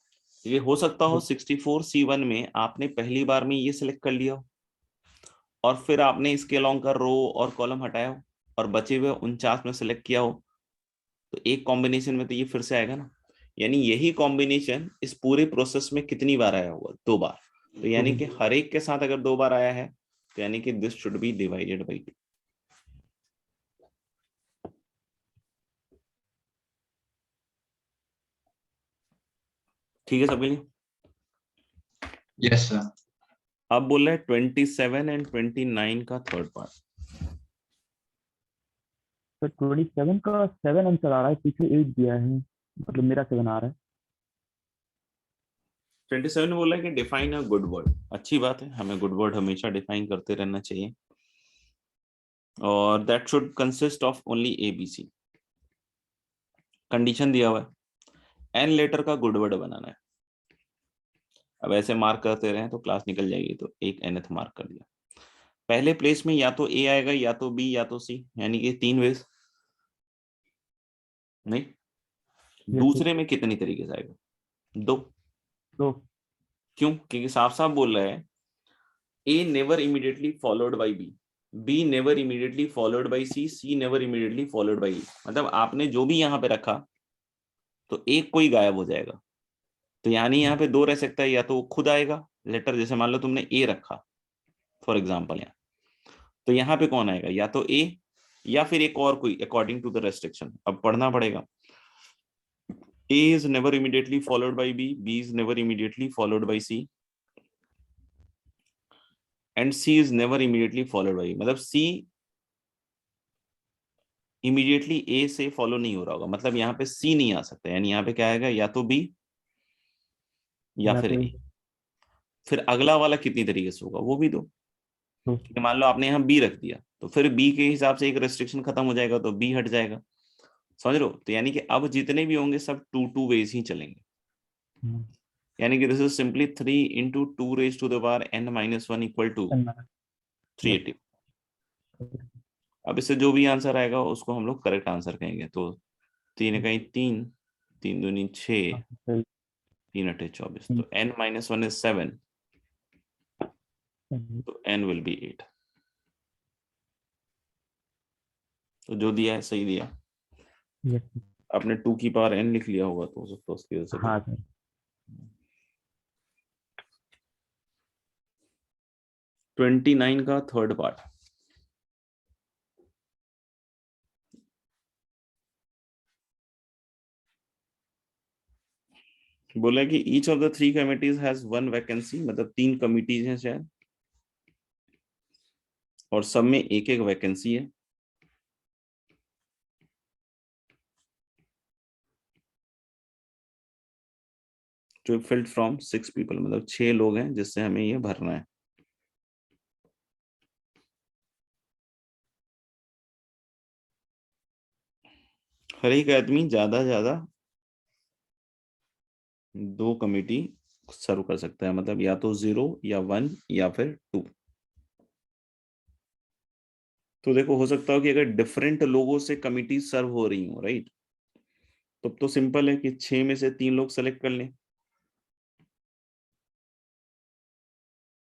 ये हो सकता हो 64C1 में आपने पहली बार में ये सिलेक्ट कर लिया हो, और फिर आपने इसके अलोंग का रो और कॉलम हटाया हो, और बचे हुए 49 में सेलेक्ट किया हो, तो एक कॉम्बिनेशन में तो ये फिर से आएगा ना। यानी यही कॉम्बिनेशन इस पूरे प्रोसेस में कितनी बार आया होगा, 2 बार। तो यानी कि हर एक के साथ अगर 2 बार आया है, तो यानी कि this should be divided by 2। ठीक है सबके लिए? Yes sir. अब बोल रहे 27 एंड 29 का थर्ड पार्ट। तो 27 का 7 आंसर आ रहा है, पीछे 8 दिया है, मतलब मेरा 7 आ रहा है। 27 में बोला है कि डिफाइन अ गुड वर्ड। अच्छी बात है, हमें गुड वर्ड हमेशा डिफाइन करते रहना चाहिए, और that should consist of only ABC। Condition दिया हुआ है एन लेटर का गुड वर्ड बनाना है। अब ऐसे मार्क करते रहे तो क्लास निकल जाएगी, तो एक nth मार्क कर दिया। पहले प्लेस में या तो A आएगा, या तो B, या तो C, यानी कि 3 वेज। नहीं, दूसरे में कितनी तरीके से आएगा? 2। तो क्यों? क्योंकि साफ साफ बोल रहा है A never immediately followed by B, B never immediately followed by C, C never immediately followed by E। मतलब आपने जो भी यहाँ पे रखा, तो एक कोई गायब हो जाएगा। तो यानी यहाँ पे 2 रह सकता है, या तो वो खुद आएगा लेटर, जैसे मान लो तुमने A रखा फॉर एग्जाम्पल यहाँ, तो यहाँ पे कौन आएगा, या तो A या फिर एक और कोई, अकॉर्डिंग टू द रेस्ट्रिक्शन। अब पढ़ना पड़ेगा। A is never immediately followed by B, B is never immediately followed by C, and C is never immediately followed by E। मतलब C इमीडिएटली A से फॉलो नहीं हो रहा होगा, मतलब यहाँ पे C नहीं आ सकता। यानी यहाँ पे क्या आएगा, या तो B या या फिर तो A। फिर अगला वाला कितनी तरीके से होगा, वो भी दो। तो कि मान लो आपने यहाँ B रख दिया, तो फिर B के हिसाब से एक रेस्ट्रिक्शन खत्म हो जाएगा, तो B हट जाएगा। समझ रहे हो? तो यानी कि अब जितने भी होंगे सब 2 वेज ही चलेंगे। यानी कि this is simply 3 into 2 raised to the power n-1 equal to 380। अब इससे जो भी आंसर आएगा उसको हम लोग करेक्ट आंसर कहेंगे। तो 3 कहीं 3, 3 दूनी 6, 3 अठे 24, तो n-1 is 7, तो n will be 8। तो जो दिया है सही दिया। आपने 2 की पावर n लिख लिया होगा, तो हो सकता है उसकी वजह से। हाँ सर। 29 का थर्ड पार्ट बोला कि each of the 3 committees has 1 vacancy, मतलब 3 कमिटीज हैं शायद, और सब में एक एक वैकेंसी है। टू फिल्ड फ्रॉम 6 पीपल, मतलब 6 लोग हैं जिससे हमें ये भरना है। हर एक आदमी ज्यादा ज्यादा दो कमिटी सर्व कर सकता है, मतलब या तो 0 या 1 या फिर 2। तो देखो हो सकता हो कि अगर डिफरेंट लोगों से कमिटी सर्व हो रही हो, राइट, तब तो सिंपल है कि 6 में से 3 लोग सेलेक्ट कर लें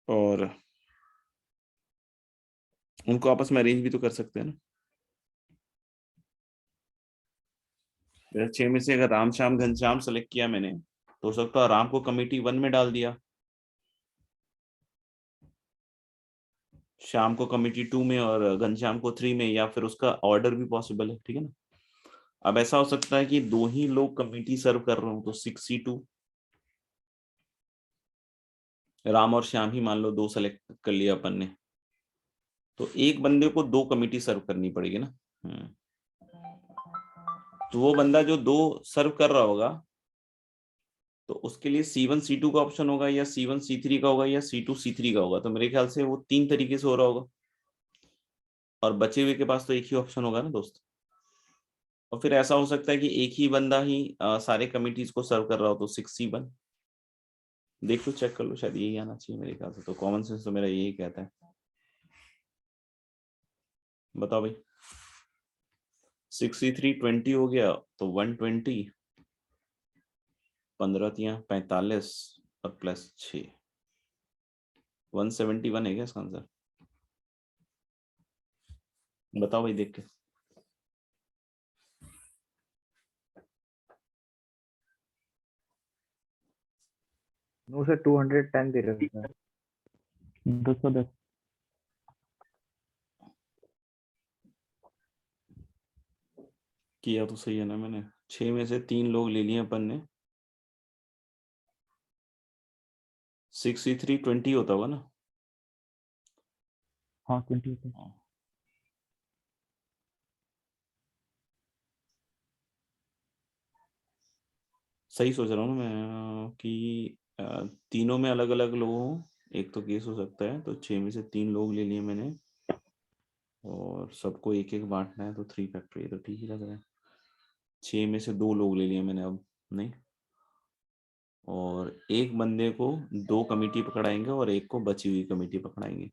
और उनको आपस में अरेंज भी तो कर सकते हैं ना। 6 में से अगर राम श्याम घनश्याम सेलेक्ट किया मैंने, तो हो सकता है राम को कमिटी 1 में डाल दिया, श्याम को कमिटी 2 में और घनश्याम को 3 में, या फिर उसका ऑर्डर भी पॉसिबल है, ठीक है ना। अब ऐसा हो सकता है कि 2 ही लोग कमिटी सर्व कर रहे हो, तो 6C2 राम और श्याम ही मान लो 2 सेलेक्ट कर लिया अपन ने, तो एक बंदे को 2 कमिटी सर्व करनी पड़ेगी ना। तो वो बंदा जो 2 सर्व कर रहा होगा, तो उसके लिए C1 C2 का ऑप्शन होगा, या C1 C3 का होगा, या C2 C3 का होगा। तो मेरे ख्याल से वो 3 तरीके से हो रहा होगा, और बचे हुए के पास तो एक ही ऑप्शन होगा ना दोस्त। और फिर ऐसा हो सकता है कि एक ही बंदा ही सारे कमिटीज को सर्व कर रहा हो, तो 6C1। देख लो, चेक कर लो, शायद यही आना चाहिए मेरे ख्याल से, तो कॉमन सेंस तो मेरा यही कहता है। बताओ भाई, 6C3 20 हो गया, तो 120, 15×3 = 45 और +6 171 है क्या इसका आंसर? बताओ भाई देख के। नो सर 210 दे रहे हैं। 210। किया तो सही है ना मैंने, 6 में से 3 लोग ले लिए अपन ने। 6C3 20 होता होगा ना। हाँ 20 होता है। सही सोच रहा हूँ ना मैं कि तीनों में अलग अलग लोग हों, एक तो केस हो सकता है। तो 6 में से 3 लोग ले लिए मैंने, और सबको एक एक बांटना है, तो 3 फैक्टर, ये तो ठीक ही लग रहा है। 6 में से 2 लोग ले लिए मैंने, अब नहीं, और एक बंदे को 2 कमिटी पकड़ाएंगे और एक को बची हुई कमिटी पकड़ाएंगे,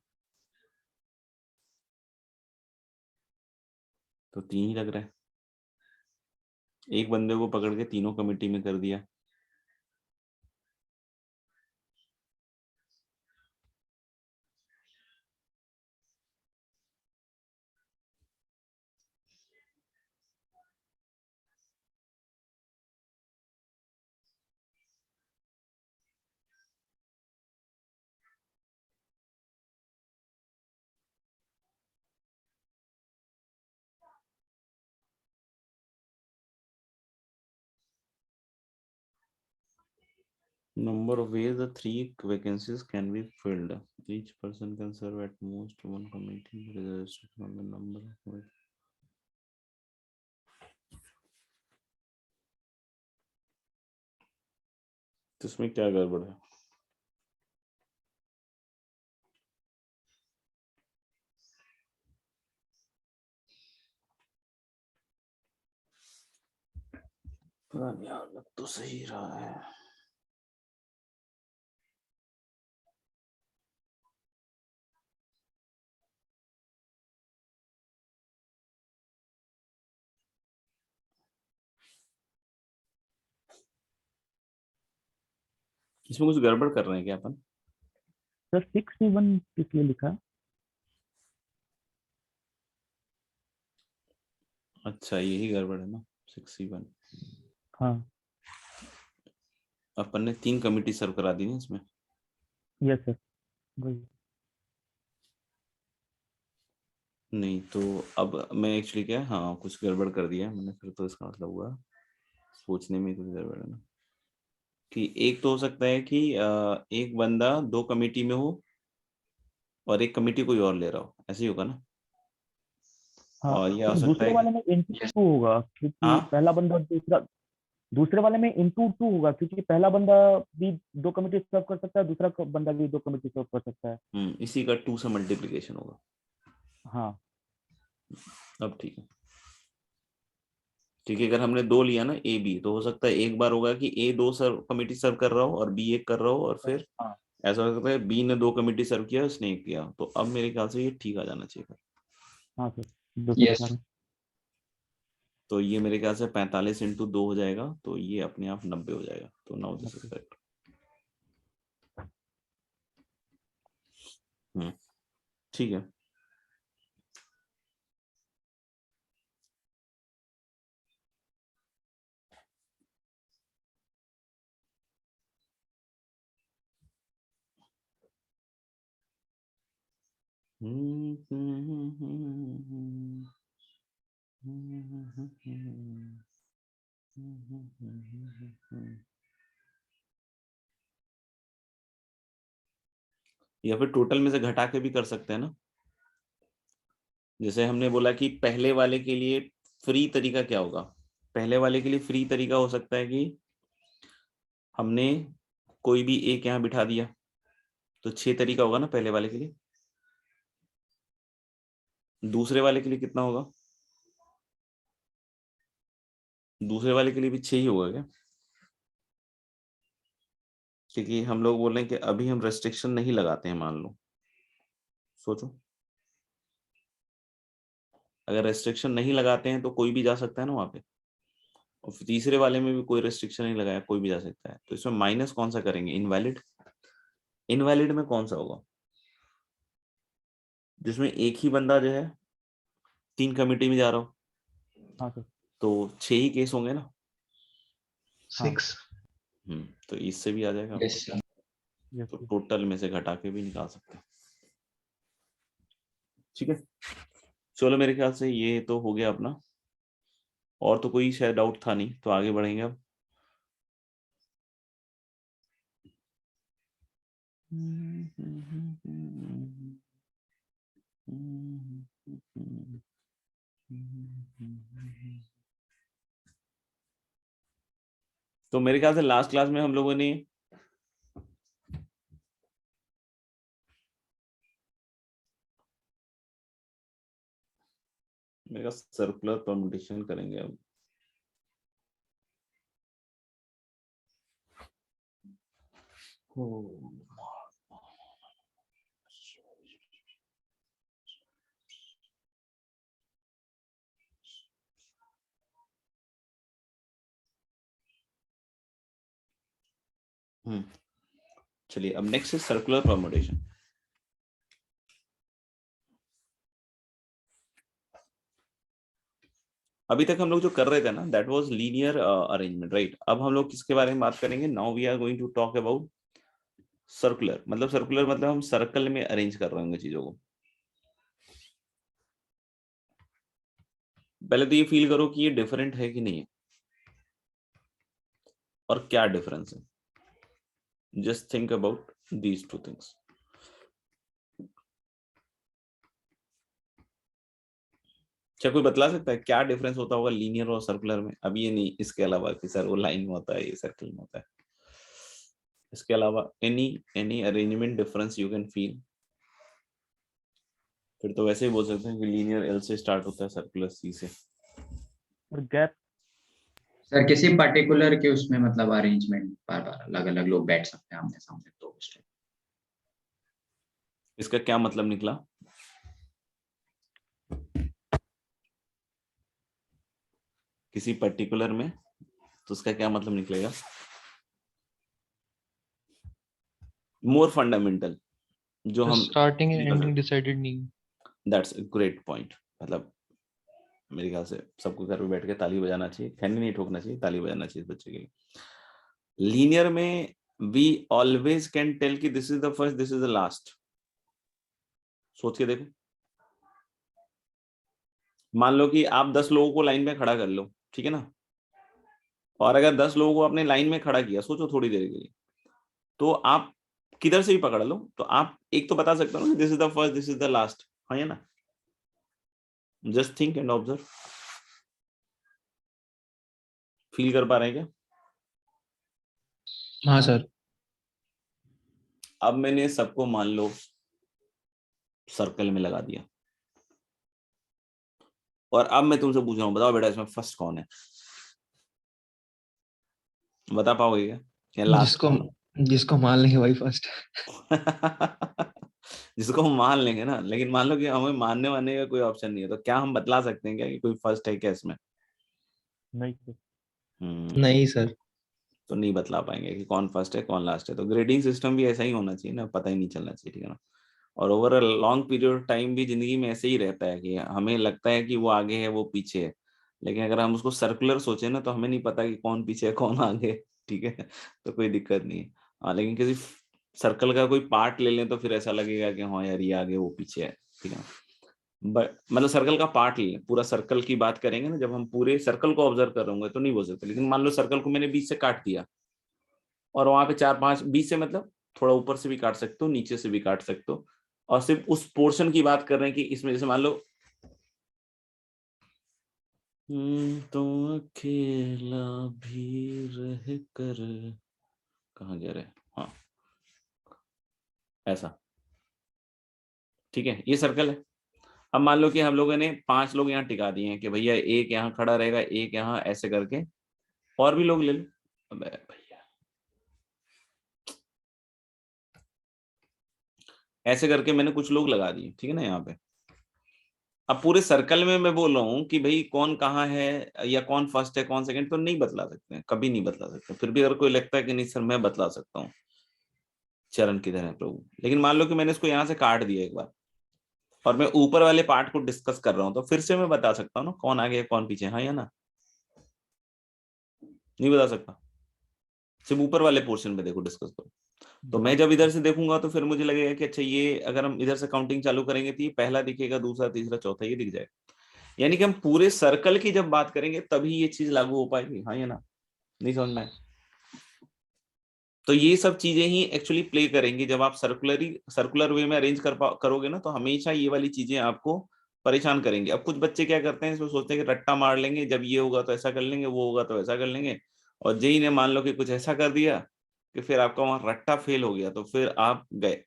तो 3 ही लग रहा है। एक बंदे को पकड़ के तीनों कमिटी में कर दिया। Number of ways the 3 vacancies can be filled. Each person can serve at most 1 committee. There is a restriction on the number of committees. तो इसमें क्या गड़बड़ है? पता नहीं यार, लग तो सही रहा है। इसमें कुछ गड़बड़ कर रहे हैं क्या अपन? सर 6C1 किस लिए लिखा? अच्छा, यही गड़बड़ है ना, 6C1। हाँ अपन ने 3 कमिटी सर्व करा दी ना इसमें। यस सर वही। नहीं तो अब मैं एक्चुअली क्या है, हाँ कुछ गड़बड़ कर दिया मैंने, फिर तो इसका मतलब हुआ सोचने में कुछ गड़बड़ है ना। कि एक तो हो सकता है कि एक बंदा 2 कमिटी में हो और एक कमिटी कोई और ले रहा हो, ऐसे ही होगा ना। हाँ और यह हो तो सकता दूसरे है वाले कि में इंटू Yes. 2 होगा, क्योंकि हाँ पहला बंदा दूसरे वाले में इंटू 2 होगा, क्योंकि पहला बंदा भी 2 कमिटी सर्व कर सकता है, दूसरा बंदा भी 2 कमिटी सर्व कर सकता है। इसी का 2 से मल्टीप्लीकेशन होगा। हाँ अब ठीक है, ठीक है, अगर हमने 2 लिया ना ए बी, तो हो सकता है एक बार होगा कि ए 2 कमेटी सर्व कर रहा हो और बी 1 कर रहा हो, और फिर हाँ ऐसा हो सकता है बी ने 2 कमेटी सर्व किया, उसने 1 किया। तो अब मेरे ख्याल से ये ठीक आ जाना चाहिए। हाँ सर, दूसरे Yes. केस में। तो ये मेरे ख्याल से 45 × 2 हो जाएगा, तो ये अपने आप 90 हो जाएगा। तो नाउ दिस इज करेक्ट। ठीक है। या फिर टोटल में से घटा के भी कर सकते हैं ना। जैसे हमने बोला कि पहले वाले के लिए फ्री तरीका क्या होगा। पहले वाले के लिए फ्री तरीका हो सकता है कि हमने कोई भी एक यहाँ बिठा दिया, तो 6 तरीका होगा ना पहले वाले के लिए। दूसरे वाले के लिए कितना होगा? दूसरे वाले के लिए भी 6 ही होगा क्या? क्योंकि हम लोग बोल रहे हैं कि अभी हम रेस्ट्रिक्शन नहीं लगाते हैं, मान लो। सोचो, अगर रेस्ट्रिक्शन नहीं लगाते हैं तो कोई भी जा सकता है ना वहां पे, और तीसरे वाले में भी कोई रेस्ट्रिक्शन नहीं लगाया, कोई भी जा सकता है। तो इसमें माइनस कौन सा करेंगे? इनवैलिड। इनवैलिड में कौन सा होगा? जिसमें एक ही बंदा जो है 3 कमेटी में जा रहा हो, हाँ सर। तो 6 ही केस होंगे ना। 6। तो इससे भी आ जाएगा। Yes, sir. यस तो सर। टोटल में से घटा के भी निकाल सकते हैं। ठीक है, चलो मेरे ख्याल से ये तो हो गया अपना। और तो कोई शायद डाउट था नहीं, तो आगे बढ़ेंगे अब। तो मेरे ख्याल से लास्ट क्लास में हम लोगों ने मेरा सर्कुलर परम्यूटेशन करेंगे अब। चलिए, अब नेक्स्ट है सर्कुलर परम्यूटेशन। अभी तक हम लोग जो कर रहे थे ना, that was linear arrangement, right. अब हम लोग किसके बारे में बात करेंगे? Now we are going to talk about circular. Circular मतलब हम सर्कल में अरेंज कर रहे होंगे चीजों को। पहले तो ये फील करो कि ये डिफरेंट है कि नहीं है, और क्या डिफरेंस है। Just think about these two things. क्या कोई बतला सकता है क्या डिफरेंस होता होगा लीनियर और सर्कुलर में? अब ये नहीं, इसके अलावा कि सर वो लाइन में होता है, ये सर्कल में होता है। इसके अलावा any arrangement difference you can feel. फिर तो वैसे ही बोल सकते हैं कि लीनियर एल से स्टार्ट होता है, सर्कुलर सी से। और गैप सर किसी पर्टिकुलर के उसमें मतलब अरेंजमेंट बार बार अलग अलग लोग बैठ सकते हैं आमने सामने, तो उस टाइप। इसका क्या मतलब निकला? किसी पर्टिकुलर में, तो उसका क्या मतलब निकलेगा? मोर फंडामेंटल, जो हम स्टार्टिंग एंड एंडिंग डिसाइडेड नहीं। That's a great point. मतलब मेरे ख्याल से सबको घर पे बैठ के ताली बजाना चाहिए, खैनी नहीं ठोकना चाहिए, ताली बजाना चाहिए इस बच्चे के लिए। लीनियर में वी ऑलवेज कैन टेल कि this is the first, this is the last. सोच के देखो, मान लो कि आप 10 लोगों को लाइन में खड़ा कर लो, ठीक है ना। और अगर 10 लोगों को आपने लाइन में खड़ा किया, सोचो थोड़ी देर के लिए, तो आप किधर से भी पकड़ लो, तो आप एक तो बता सकते हो ना, this is the first, this is the last. हाँ, है ना। Just think and observe. Feel कर पा रहे हैं क्या? हाँ सर। अब मैंने सबको मान लो सर्कल में लगा दिया, और अब मैं तुमसे पूछ रहा हूं, बताओ बेटा इसमें फर्स्ट कौन है? बता पाओगे क्या? या लास्ट जिसको मान लेंगे वही फर्स्ट। जिसको हम मान लेंगे ना, लेकिन मान लो कि हमें मानने वाने का कोई ऑप्शन नहीं है, तो क्या हम बतला सकते हैं क्या कि कोई फर्स्ट है क्या इसमें? नहीं सर। नहीं सर। तो नहीं बतला पाएंगे कि कौन फर्स्ट है कौन लास्ट है। तो ग्रेडिंग सिस्टम भी ऐसा ही होना चाहिए ना, पता ही नहीं चलना चाहिए, ठीक है ना। और over a long period of time भी जिंदगी में ऐसे ही रहता है कि हमें लगता है कि वो आगे है वो पीछे है, लेकिन अगर हम उसको सर्कुलर सोचे ना तो हमें नहीं पता कि कौन पीछे है कौन आगे है, ठीक है। तो कोई दिक्कत नहीं है। हाँ, लेकिन किसी सर्कल का कोई पार्ट ले लें तो फिर ऐसा लगेगा कि हाँ यार ये आगे वो पीछे है, ठीक है। बट मतलब सर्कल का पार्ट ले लें, पूरा सर्कल की बात करेंगे ना, जब हम पूरे सर्कल को ऑब्जर्व कर रहे होंगे तो नहीं बोल सकते। लेकिन मान लो सर्कल को मैंने बीच से काट दिया और वहां पे 4-5 बीच से, मतलब थोड़ा ऊपर से भी काट सकते हो, नीचे से भी काट सकते हो, और सिर्फ उस पोर्शन की बात कर रहे हैं कि इसमें जैसे मान लो तो अकेला भी रह कर, कहाँ गया रे, हाँ ऐसा, ठीक है, ये सर्कल है। अब मान लो कि हम लोगों ने 5 लोग यहाँ टिका दिए हैं कि भैया एक यहाँ खड़ा रहेगा, एक यहाँ, ऐसे करके और भी लोग ले लो। अबे भैया, ऐसे करके मैंने कुछ लोग लगा दिए, ठीक है ना यहाँ पे। अब पूरे सर्कल में मैं बोल रहा हूँ कि भाई कौन कहाँ है या कौन फर्स्ट है कौन सेकंड, तो नहीं बतला सकते हैं, कभी नहीं बतला सकते। फिर भी अगर कोई लगता है कि नहीं सर मैं बतला सकता हूँ, चरण किधर है प्रभु। लेकिन मान लो कि मैंने इसको यहाँ से काट दिया एक बार और मैं ऊपर वाले पार्ट को डिस्कस कर रहा हूँ, तो फिर से मैं बता सकता हूँ ना कौन आगे है कौन पीछे, हाँ या ना? नहीं बता सकता, सिर्फ ऊपर वाले पोर्शन में देखो, डिस्कस करो। तो मैं जब इधर से देखूंगा तो फिर मुझे लगेगा कि अच्छा ये, अगर हम इधर से काउंटिंग चालू करेंगे तो ये पहला दिखेगा, दूसरा, तीसरा, चौथा, ये दिख जाएगा। यानी कि हम पूरे सर्कल की जब बात करेंगे तभी ये चीज लागू हो पाएगी, हाँ या ना? नहीं समझ में? तो ये सब चीजें ही एक्चुअली प्ले करेंगी जब आप सर्कुलर वे में अरेंज करोगे ना, तो हमेशा ये वाली चीजें आपको परेशान करेंगे। अब कुछ बच्चे क्या करते हैं, इसमें सोचते हैं कि रट्टा मार लेंगे, जब ये होगा तो ऐसा कर लेंगे, वो होगा तो ऐसा कर लेंगे, और जेई ने मान लो कि कुछ ऐसा कर दिया कि फिर आपका वहां रट्टा फेल हो गया, तो फिर आप गए।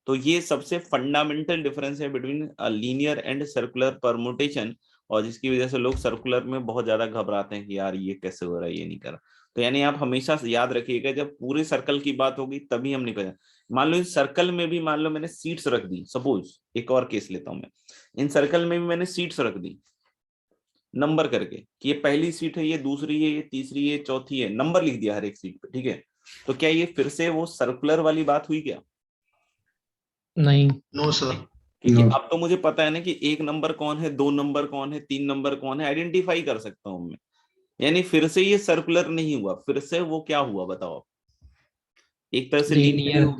तो ये सबसे फंडामेंटल डिफरेंस है between linear and circular permutation, और जिसकी वजह से लोग सर्कुलर में बहुत ज्यादा घबराते हैं कि यार ये कैसे हो रहा है, ये नहीं कर रहा। तो यानी आप हमेशा याद रखिएगा, जब पूरे सर्कल की बात होगी तभी हम निकल। मान लो इस सर्कल में भी, मान लो मैंने सीट्स रख दी, सपोज एक और केस लेता हूं मैं, इन सर्कल में भी मैंने सीट्स रख दी नंबर करके कि ये पहली सीट है, ये दूसरी है, ये तीसरी है, चौथी है, नंबर लिख दिया हर एक सीट पे, ठीक है। तो क्या ये फिर से वो सर्कुलर वाली बात हुई क्या? नहीं। No sir. क्योंकि No. अब तो मुझे पता है ना कि एक नंबर कौन है, 2 नंबर कौन है, 3 नंबर कौन है, आइडेंटिफाई कर सकता हूं मैं। यानी फिर से ये सर्कुलर नहीं हुआ, फिर से वो क्या हुआ बताओ आप? एक तरह से लीनियर ही लीनियर। हो,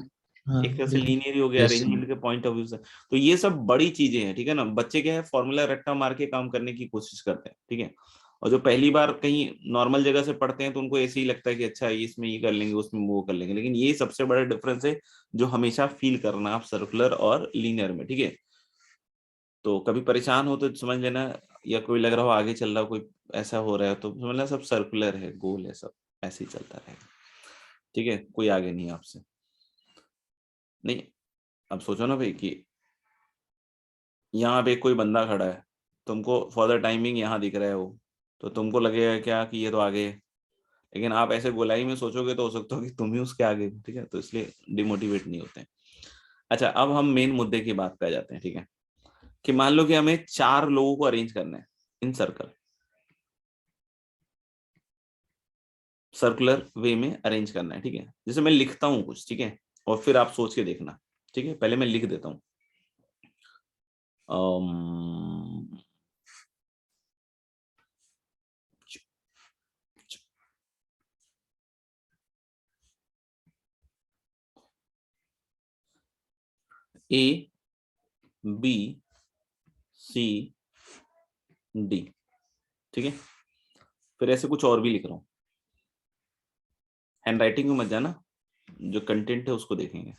हाँ एक तरह से लीनियर। लीनियर ही हो गया Yes. अरेंजमेंट के पॉइंट ऑफ व्यू से। तो ये सब बड़ी चीजें हैं, ठीक है ना। बच्चे क्या है, फॉर्मूला रट्टा मार के काम करने की कोशिश करते हैं, ठीक है। और जो पहली बार कहीं नॉर्मल जगह से पढ़ते हैं तो उनको ऐसे ही लगता है कि अच्छा इसमें ये कर लेंगे, उसमें वो कर लेंगे। लेकिन ये सबसे बड़ा डिफरेंस है जो हमेशा फील करना आप सर्कुलर और लीनियर में, ठीक है। तो कभी परेशान हो तो समझ लेना, या कोई लग रहा हो आगे चल रहा हो, कोई ऐसा हो रहा है, तो समझ लेना सब सर्कुलर है, गोल है, सब ऐसे ही चलता रहेगा, ठीक है। कोई आगे नहीं है आपसे। नहीं, अब सोचो ना भाई कि यहाँ पे कोई बंदा खड़ा है, तुमको फॉर द टाइमिंग यहाँ दिख रहा है वो, तो तुमको लगेगा क्या कि ये तो आगे है। लेकिन आप ऐसे गोलाई में सोचोगे तो हो सकता हो कि तुम ही उसके आगे हो, ठीक है। तो इसलिए डिमोटिवेट नहीं होते हैं। अच्छा, अब हम मेन मुद्दे की बात पे आ जाते हैं, ठीक है। कि मान लो कि हमें 4 लोगों को अरेंज करना है इन सर्कल, सर्कुलर वे में अरेंज करना है, ठीक है। जैसे मैं लिखता हूँ कुछ, ठीक है, और फिर आप सोच के देखना, ठीक है। पहले मैं लिख देता हूँ। ए, बी, सी, डी, ठीक है। फिर ऐसे कुछ और भी लिख रहा हूँ, हैंड राइटिंग में मत जाना, जो कंटेंट है उसको देखेंगे।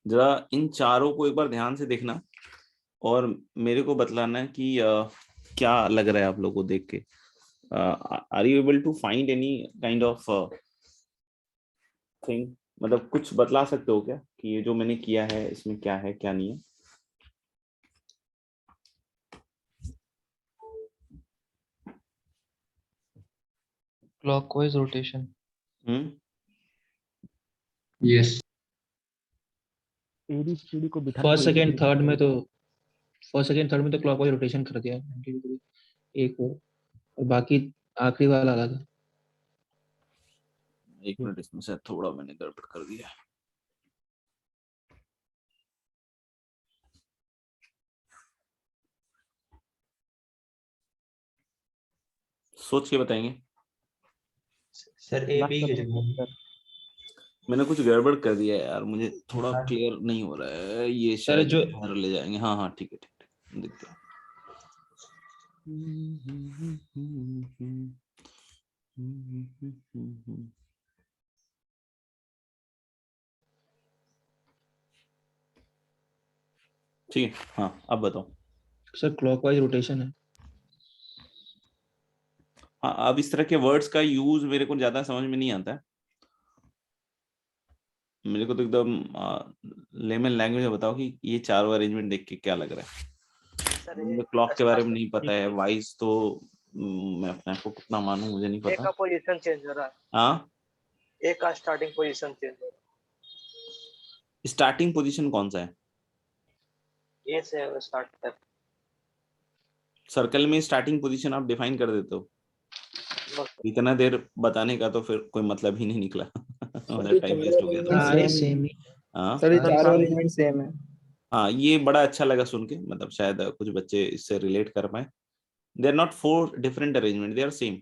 जरा इन चारों को एक बार ध्यान से देखना और मेरे को बतलाना है कि क्या लग रहा है आप लोगों को देख के। Are you able to find any kind of thing, मतलब कुछ बतला सकते हो क्या कि ये जो मैंने किया है इसमें क्या है क्या नहीं है? Clockwise rotation. यस एबीसीडी को बिठाने फर्स्ट को सेकंड ABC थर्ड में तो क्लॉकवाइज रोटेशन कर दिया एक वो, और बाकी आखिरी वाला अलग है। एक मिनट, इसमें से थोड़ा मैंने गड़बड़ कर दिया। सोच के बताएंगे। सर ए बी के लास्ट जगह सर मैंने कुछ गड़बड़ कर दिया है यार, मुझे थोड़ा हाँ। क्लियर नहीं हो रहा है ये, सर शायद जो घर ले जाएंगे। हाँ हाँ ठीक है ठीक है, देखते हैं। ठीक है, हाँ अब बताओ। सर क्लॉकवाइज रोटेशन है। हाँ, अब इस तरह के वर्ड्स का यूज मेरे को ज्यादा समझ में नहीं आता है। मेरे को तो एकदम लेमन लैंग्वेज में बताओ कि ये चारों अरेंजमेंट देख के क्या लग रहा है। मुझे क्लॉक के बारे में नहीं पता है, वाइज तो मैं अपने आप को कितना मानूं मुझे नहीं एक पता। का पोजीशन चेंज हो रहा है, हाँ, एक का स्टार्टिंग पोजीशन चेंज हो रहा स्टार्टिंग पोजीशन कौन सा है? है, ए से स्टार्ट कर। सर्कल में स्टार्टिंग पोजीशन आप डिफाइन कर देते हो, इतना देर बताने का तो फिर कोई मतलब ही नहीं निकला। टाइम वेस्ट हो गया था। सारे सेम ही। हाँ सर ये चारों अरेंजमेंट सेम है। हाँ, ये बड़ा अच्छा लगा सुन के, मतलब शायद कुछ बच्चे इससे रिलेट कर पाए। They are not 4 different arrangement, they are same.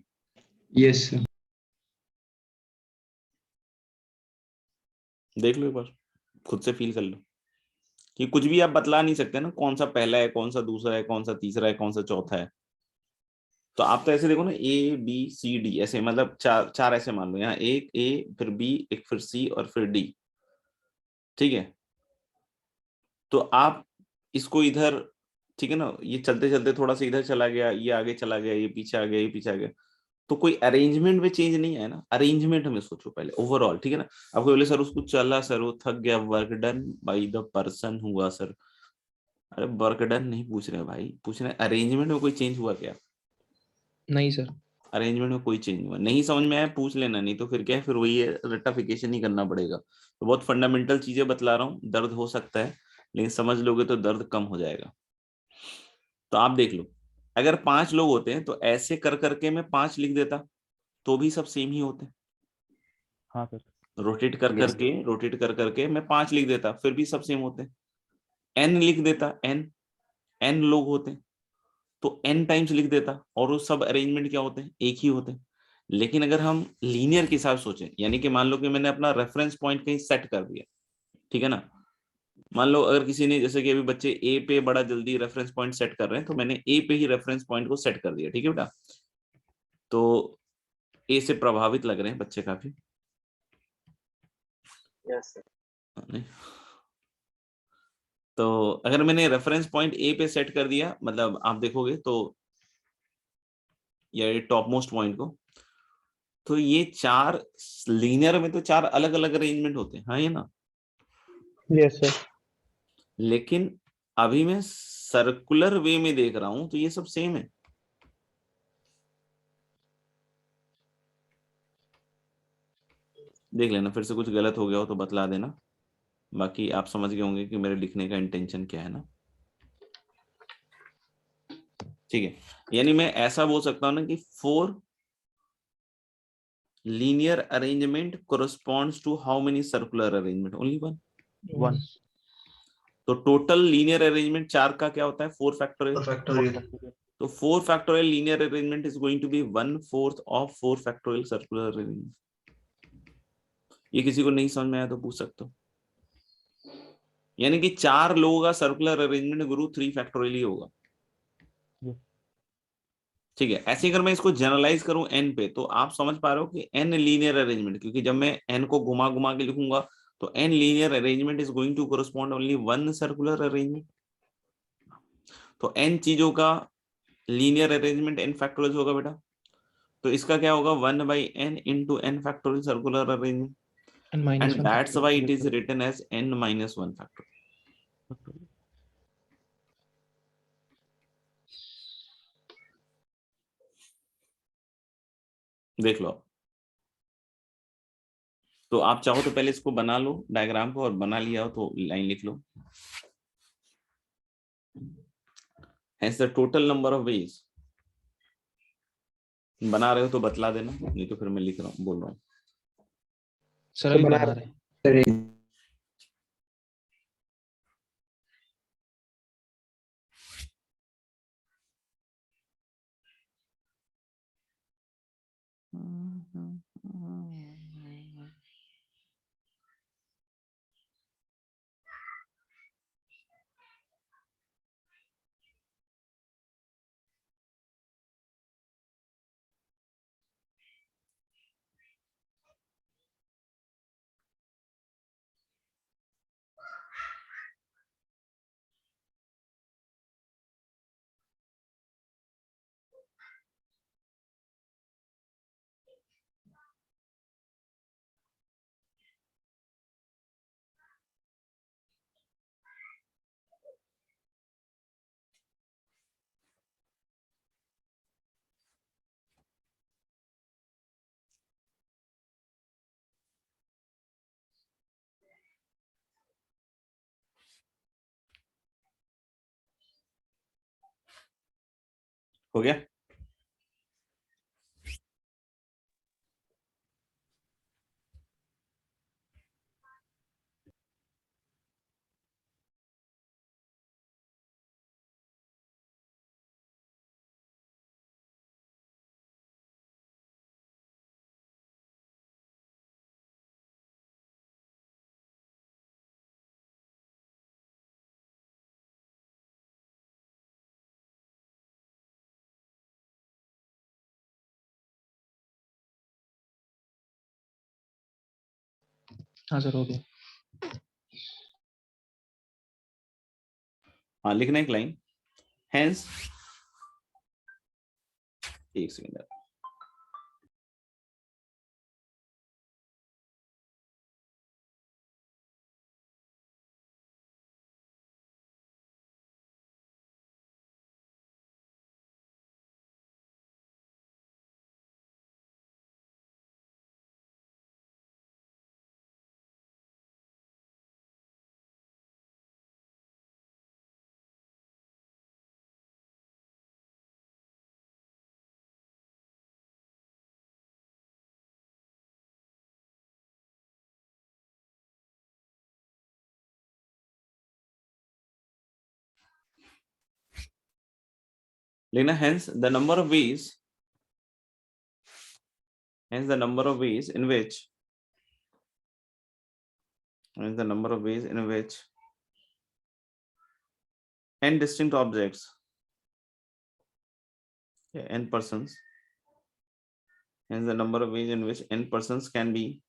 Yes देख लो एक बार, खुद से फील कर लो कि कुछ भी आप बतला नहीं सकते ना, कौन सा पहला है, कौन सा दूसरा है, कौन सा तीसरा है, कौन सा चौथा है। तो आप तो ऐसे देखो ना, ए बी सी डी ऐसे, मतलब चार ऐसे मान लो, यहाँ एक ए फिर बी एक फिर सी और फिर डी। ठीक है, तो आप इसको इधर, ठीक है ना, ये चलते चलते थोड़ा सा इधर चला गया, ये आगे चला गया, ये पीछे आ गया, ये पीछे आ गया, तो कोई अरेंजमेंट में चेंज नहीं है ना। अरेंजमेंट में सोचो पहले ओवरऑल, ठीक है ना। आपको बोले सर उसको चला सर, वो थक गया, work done by the person हुआ सर। अरे वर्क डन नहीं पूछ रहे भाई, पूछ रहे अरेंजमेंट में कोई चेंज हुआ क्या? नहीं सर। अरेंजमेंट में कोई चेंज हुआ नहीं, समझ में आया पूछ लेना, नहीं तो फिर क्या है, फिर वही है, रेक्टिफिकेशन ही करना पड़ेगा। तो बहुत फंडामेंटल चीजें बतला रहा हूँ, दर्द हो सकता है लेकिन समझ लोगे तो दर्द कम हो जाएगा। तो आप देख लो, अगर 5 लोग होते हैं तो ऐसे कर करके मैं 5 लिख देता तो भी सब सेम ही होते। हाँ सर रोटेट कर करके मैं 5 लिख देता फिर भी सब सेम होते। n लिख देता, n लोग होते तो n टाइम्स लिख देता और वो सब अरेंजमेंट क्या होते हैं, एक ही होते। लेकिन अगर हम लीनियर के हिसाब सोचें, यानी कि मान लो कि मैंने अपना रेफरेंस पॉइंट कहीं सेट कर दिया, ठीक है ना। मान लो अगर किसी ने, जैसे कि अभी बच्चे ए पे बड़ा जल्दी रेफरेंस पॉइंट सेट कर रहे हैं, तो मैंने ए पे ही रेफरेंस पॉइंट को सेट कर दिया, ठीक है बेटा। तो ए से प्रभावित लग रहे हैं बच्चे काफी। Yes sir. नहीं, तो अगर मैंने रेफरेंस पॉइंट ए पे सेट कर दिया, मतलब आप देखोगे तो ये टॉप मोस्ट पॉइंट को, तो ये 4 लीनियर में तो 4 अलग अलग अरेंजमेंट होते हैं, हाँ ये ना। Yes sir. लेकिन अभी मैं सर्कुलर वे में देख रहा हूं तो ये सब सेम है। देख लेना, फिर से कुछ गलत हो गया हो तो बतला देना, बाकी आप समझ गए होंगे कि मेरे लिखने का इंटेंशन क्या है ना। ठीक है, यानी मैं ऐसा बोल सकता हूं ना कि 4 linear arrangement corresponds to how many circular arrangement? Only one. 1 तो टोटल लीनियर अरेंजमेंट 4 का क्या होता है, 4 फैक्टोरियल। तो 4 factorial linear arrangement is going to be 1/4 of 4 factorial circular arrangement. ये किसी को नहीं समझ में आया तो पूछ सकते हो। यानी कि 4 लोगों का सर्कुलर अरेंजमेंट गुरु 3 फैक्टोरियल ही होगा। ठीक है, ऐसे अगर मैं इसको जनरलाइज करूं n पे, तो आप समझ पा रहे हो कि n लीनियर अरेंजमेंट, क्योंकि जब मैं n को घुमा घुमा के लिखूंगा तो n linear arrangement is going to correspond only one circular arrangement. तो n चीजों का linear arrangement n factorial होगा बेटा, तो इसका क्या होगा 1 by n into n factorial circular arrangement, and minus and 1 that's factor. why it is written as n minus 1 factorial. देख लो, तो आप चाहो तो पहले इसको बना लो डायग्राम को, और बना लिया हो तो लाइन लिख लो. Hence the total number of ways. बना रहे हो तो बतला देना, नहीं तो फिर मैं लिख रहा हूँ, बोल रहा हूँ. सर अभी बना रहे हैं. हो गया. हाँ सर हो गया. हाँ, लिखना एक लाइन. Hence, एक सेकंड. लेना hence the number of ways, hence the number of ways in which, hence the number of ways in which n distinct objects, n persons, hence the number of ways in which n persons can be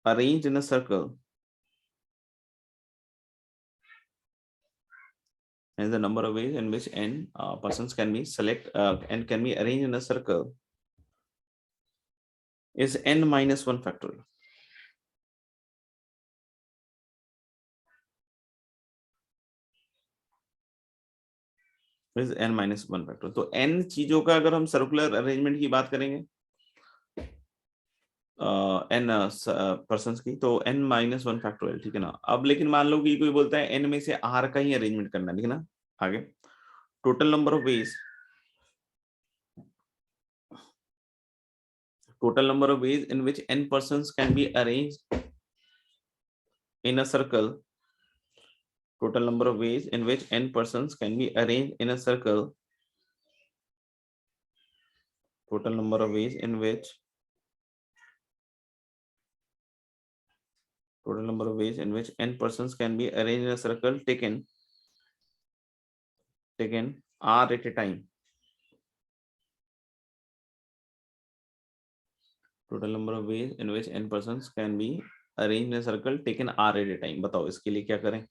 arranged in a circle, hence the number of ways in which n persons can be and can be arranged in a circle is n minus 1 factorial. is n minus 1 factorial. तो n चीजों का अगर हम circular arrangement की बात करेंगे, n persons की, तो n माइनस 1 फैक्टोरियल, ठीक है ना. अब लेकिन मान लो कि कोई बोलता है n में से r का ही अरेंजमेंट करना, ठीक है ना. आगे total number of veg, total number of ways in which n persons can be arranged in a circle, total number of ways in which n persons can be arranged in a circle, total number of ways in which, total number of ways in which n persons can be arranged in a circle taken r at a time, total number of ways in which n persons can be arrange in circle taken r at a time. बताओ इसके लिए क्या करें?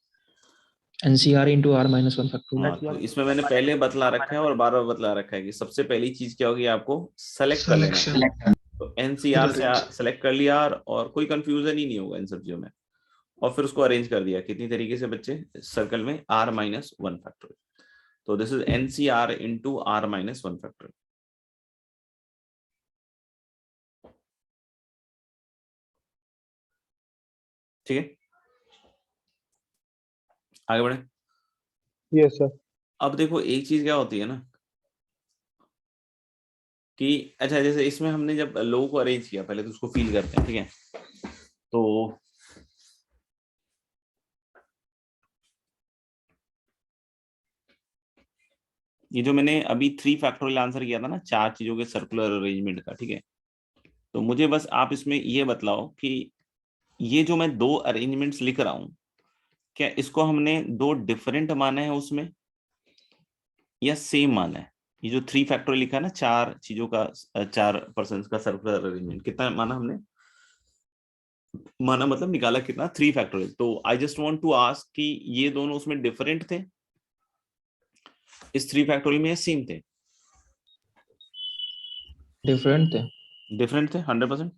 NCR into R minus 1 factorial। हाँ, तो इसमें मैंने पहले बतला रखा है और बार बार बतला रखा है कि सबसे पहली चीज क्या होगी, आपको सेलेक्ट कर लेना है। तो एनसीआर से सेलेक्ट कर लिया और कोई कंफ्यूजन ही नहीं होगा इन सब चीजों में। और फिर उसको अरेंज कर दिया कितनी तरीके से बच्चे, सर्कल में r माइनस 1 फैक्टोरियल। तो this is NCR into r minus 1 factorial. ठीक है, आगे बढ़े। Yes sir. अब देखो एक चीज क्या होती है ना कि अच्छा, जैसे इसमें हमने जब लोगों को अरेंज किया, पहले तो उसको फील करते हैं, ठीक है। तो ये जो मैंने अभी 3 फैक्टोरियल आंसर किया था ना, 4 चीजों के सर्कुलर अरेंजमेंट का, ठीक है। तो मुझे बस आप इसमें ये बतलाओ कि ये जो मैं 2 अरेंजमेंट्स लिख रहा हूं, क्या इसको हमने 2 डिफरेंट माना है उसमें या सेम माना है? ये जो 3 फैक्टोरियल लिखा है ना, 4 चीजों का, 4 पर्सन्स का सर्कुलर अरेंजमेंट, कितना माना हमने? माना मतलब निकाला कितना, 3 फैक्टोरियल। तो I just want to ask कि ये दोनों उसमें डिफरेंट थे इस 3 फैक्टोरियल में या सेम थे? डिफरेंट थे। डिफरेंट थे 100%।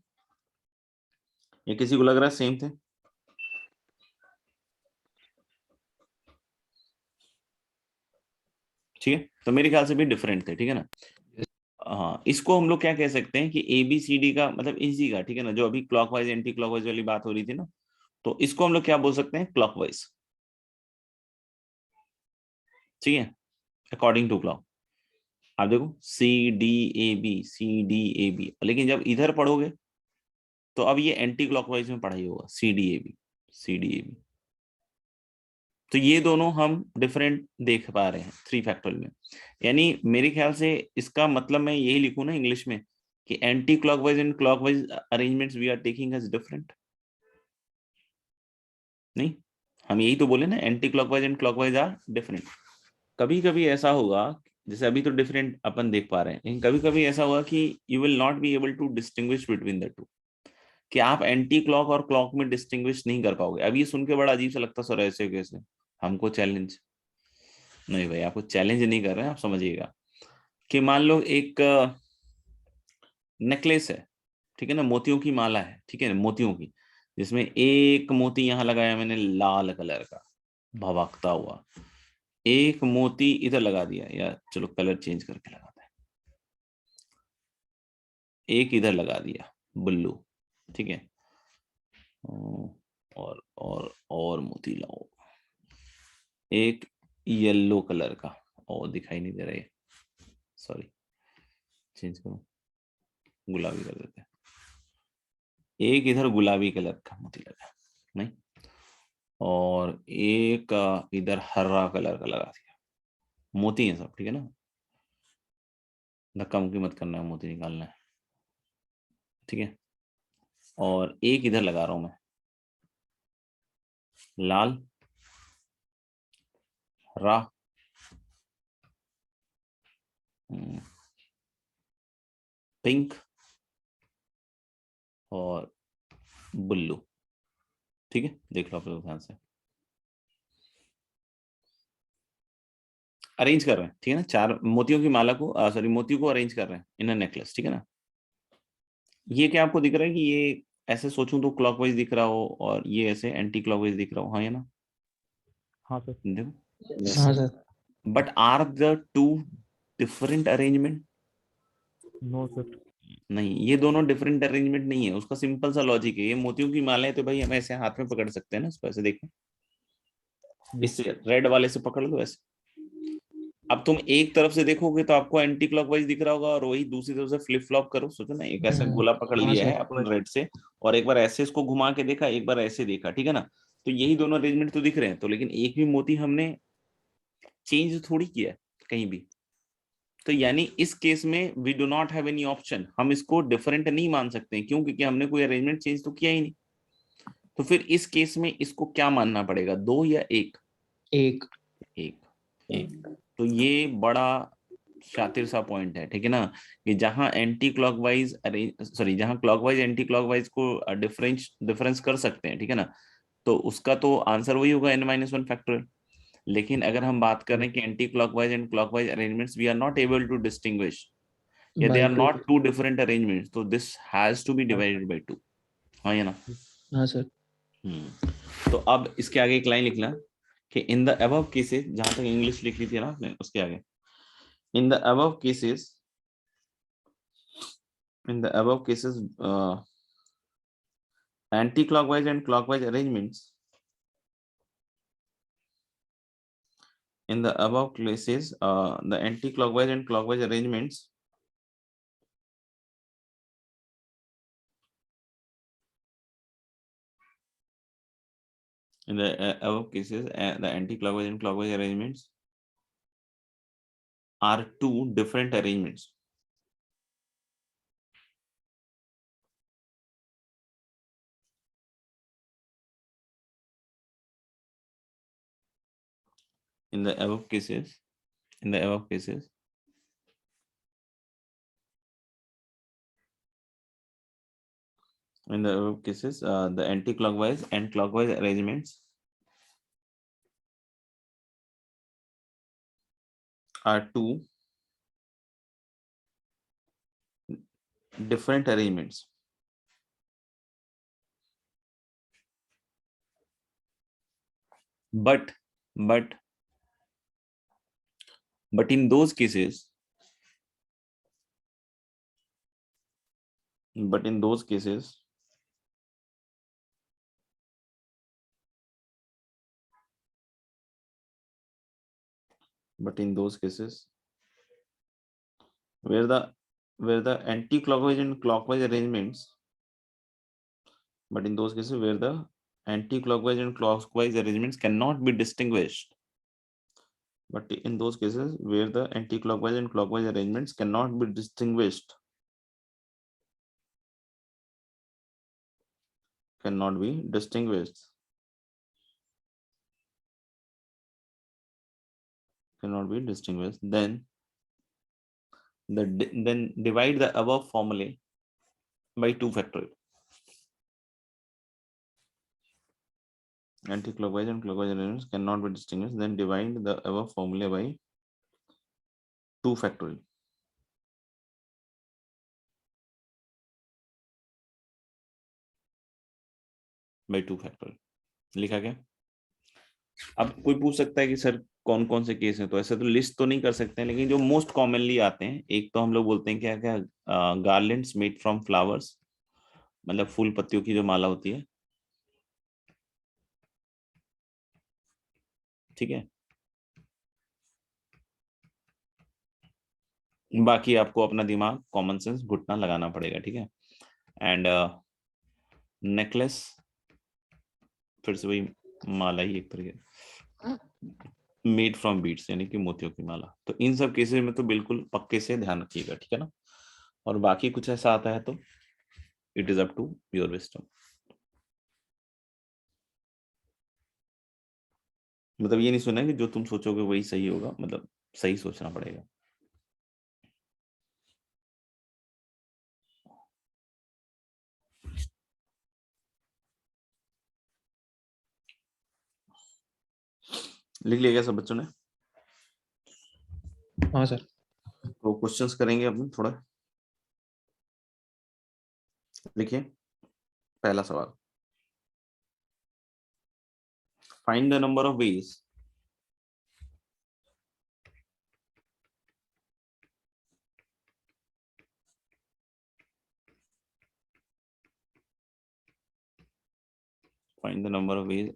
ये किसी को लग रहा है सेम थे? ठीक है, तो मेरे ख्याल से भी डिफरेंट थे, ठीक है ना। हाँ, इसको हम लोग क्या कह सकते हैं कि ABCD का मतलब इसी का, ठीक है ना, जो अभी क्लॉकवाइज एंटी क्लॉकवाइज वाली बात हो रही थी ना, तो इसको हम लोग क्या बोल सकते हैं, क्लॉकवाइज। ठीक है, अकॉर्डिंग टू क्लॉक। आप देखो CDAB, लेकिन जब इधर पढ़ोगे तो अब ये एंटी क्लॉकवाइज में पढ़ाई होगा, CDAB। तो ये दोनों हम डिफरेंट देख पा रहे हैं 3 फैक्टोरियल में। यानी मेरे ख्याल से इसका मतलब मैं यही लिखूं ना इंग्लिश में कि anti clockwise and clockwise arrangements we are taking as different. नहीं, हम यही तो बोले ना, anti clockwise and clockwise are different. कभी कभी ऐसा होगा, जैसे अभी तो डिफरेंट अपन देख पा रहे हैं, लेकिन कभी कभी ऐसा होगा कि you will not be able to distinguish between the two, कि आप एंटी क्लॉक और क्लॉक में डिस्टिंग्विश नहीं कर पाओगे। अब ये सुन के बड़ा अजीब सा लगता सर, ऐसे कैसे, हमको चैलेंज? नहीं भाई, आपको चैलेंज नहीं कर रहे हैं, आप समझिएगा कि मान लो एक नेकलेस है, ठीक है ना, मोतियों की माला है, ठीक है ना, मोतियों की, जिसमें एक मोती यहां लगाया मैंने लाल कलर का भभकता हुआ, एक मोती इधर लगा दिया, या चलो कलर चेंज करके लगाते हैं, एक इधर लगा दिया ब्लू, ठीक है, और मोती लाओ, एक येलो कलर का, और दिखाई नहीं दे रहा है, सॉरी चेंज करो, गुलाबी कर देते हैं, एक इधर गुलाबी कलर का मोती लगा, नहीं, और एक इधर हरा कलर का लगा दिया। मोती है सब, ठीक है ना, धक्का मुक्की मत करना है, मोती निकालना है, ठीक है। और एक इधर लगा रहा हूं मैं लाल, हरा, पिंक और ब्लू, ठीक है। देख लो आप लोग ध्यान से, अरेंज कर रहे हैं, ठीक है ना, 4 मोतियों की माला को, सॉरी मोतियों को अरेंज कर रहे हैं इन अ नेकलेस, ठीक है ना। ये क्या आपको दिख रहा है कि ये ऐसे सोचूं तो क्लॉकवाइज दिख रहा हो और ये ऐसे एंटी क्लॉकवाइज दिख रहा हो, हाँ या ना? हाँ सर। देखो, हाँ sir. But are the 2 different arrangement? No sir. नहीं, ये दोनों डिफरेंट अरेंजमेंट नहीं है, उसका सिंपल सा लॉजिक है, ये मोतियों की माला है तो भाई हम ऐसे हाथ में पकड़ सकते हैं ना इसको, ऐसे देखो, इससे रेड वाले से पकड़ लो ऐसे। अब तुम एक तरफ से देखोगे तो आपको एंटी क्लॉकवाइज दिख रहा होगा, और वही दूसरी तरफ से फ्लिप फ्लॉप करो, सोचो ना, एक ऐसा गोला पकड़ हाँ लिया सर। है अपन रेड से, और एक बार ऐसे इसको घुमा के देखा, एक बार ऐसे देखा, ठीक है ना, तो यही दोनों अरेंजमेंट तो दिख रहे हैं, तो लेकिन एक भी मोती हमने चेंज थोड़ी किया है कहीं भी। तो यानी इस केस में we do not have any option, हम इसको डिफरेंट नहीं मान सकते, क्यों? क्योंकि हमने कोई अरेंजमेंट चेंज तो किया ही नहीं। तो फिर इस केस में इसको क्या मानना पड़ेगा, 2 या 1? एक। एक। तो ये बड़ा शातिर सा पॉइंट है, ठीक है ना, कि जहां एंटी क्लॉकवाइज जहां क्लॉकवाइज एंटी क्लॉकवाइज को डिफरेंस कर सकते हैं, ठीक है ना, तो उसका तो आंसर वही होगा n-1 फैक्टोरियल। लेकिन अगर हम बात कर रहे हैं कि anti clockwise and clockwise arrangements we are not able to distinguish, या they by are two. Not two different arrangements, तो this has to be divided by 2। हाँ या ना? हाँ सर। तो अब इसके आगे एक लाइन लिखना कि इन द अबव केसेस, जहां तक इंग्लिश लिख ली थी ना आपने, उसके आगे in the above cases, in the above cases anti-clockwise and clockwise arrangements, in the above cases the anti-clockwise and clockwise arrangements in the above cases the anti-clockwise and clockwise arrangements are two different arrangements. In the above cases, in the above cases in the above cases the anti-clockwise and clockwise arrangements are two different arrangements. But in those cases, but in those cases where the anti-clockwise and clockwise arrangements, but in those cases where the anti-clockwise and clockwise arrangements cannot be distinguished, but in those cases where the anti-clockwise and clockwise arrangements cannot be distinguished, cannot be distinguished, then divide the above formulae by 2 factorial. Anti-clockwise and clockwise arrangements cannot be distinguished, then divide the above formula by 2 factorial. By 2 factorial. लिखा गया? अब कोई पूछ सकता है कि sir कौन कौन से केस हैं, तो ऐसे तो लिस्ट तो नहीं कर सकते हैं, लेकिन जो मोस्ट कॉमनली आते हैं, एक तो हम लोग बोलते हैं क्या क्या, गार्लैंड्स मेड फ्रॉम फ्लावर्स, मतलब फूल पत्तियों की जो माला होती है, ठीक है। बाकी आपको अपना दिमाग कॉमन सेंस घुटना लगाना पड़ेगा, ठीक है। एंड नेकलेस, फिर से वही माला ही एक तरीके, मेड फ्रॉम बीड्स, यानी कि मोतियों की माला। तो इन सब केसेस में तो बिल्कुल पक्के से ध्यान रखिएगा, ठीक है ना। और बाकी कुछ ऐसा आता है तो it is up to your wisdom. मतलब ये नहीं सुना कि जो तुम सोचोगे वही सही होगा, मतलब सही सोचना पड़ेगा। लिख लिया क्या सब बच्चों ने? हाँ सर। तो क्वेश्चंस करेंगे अपने थोड़ा। देखिए पहला सवाल, find the number of veg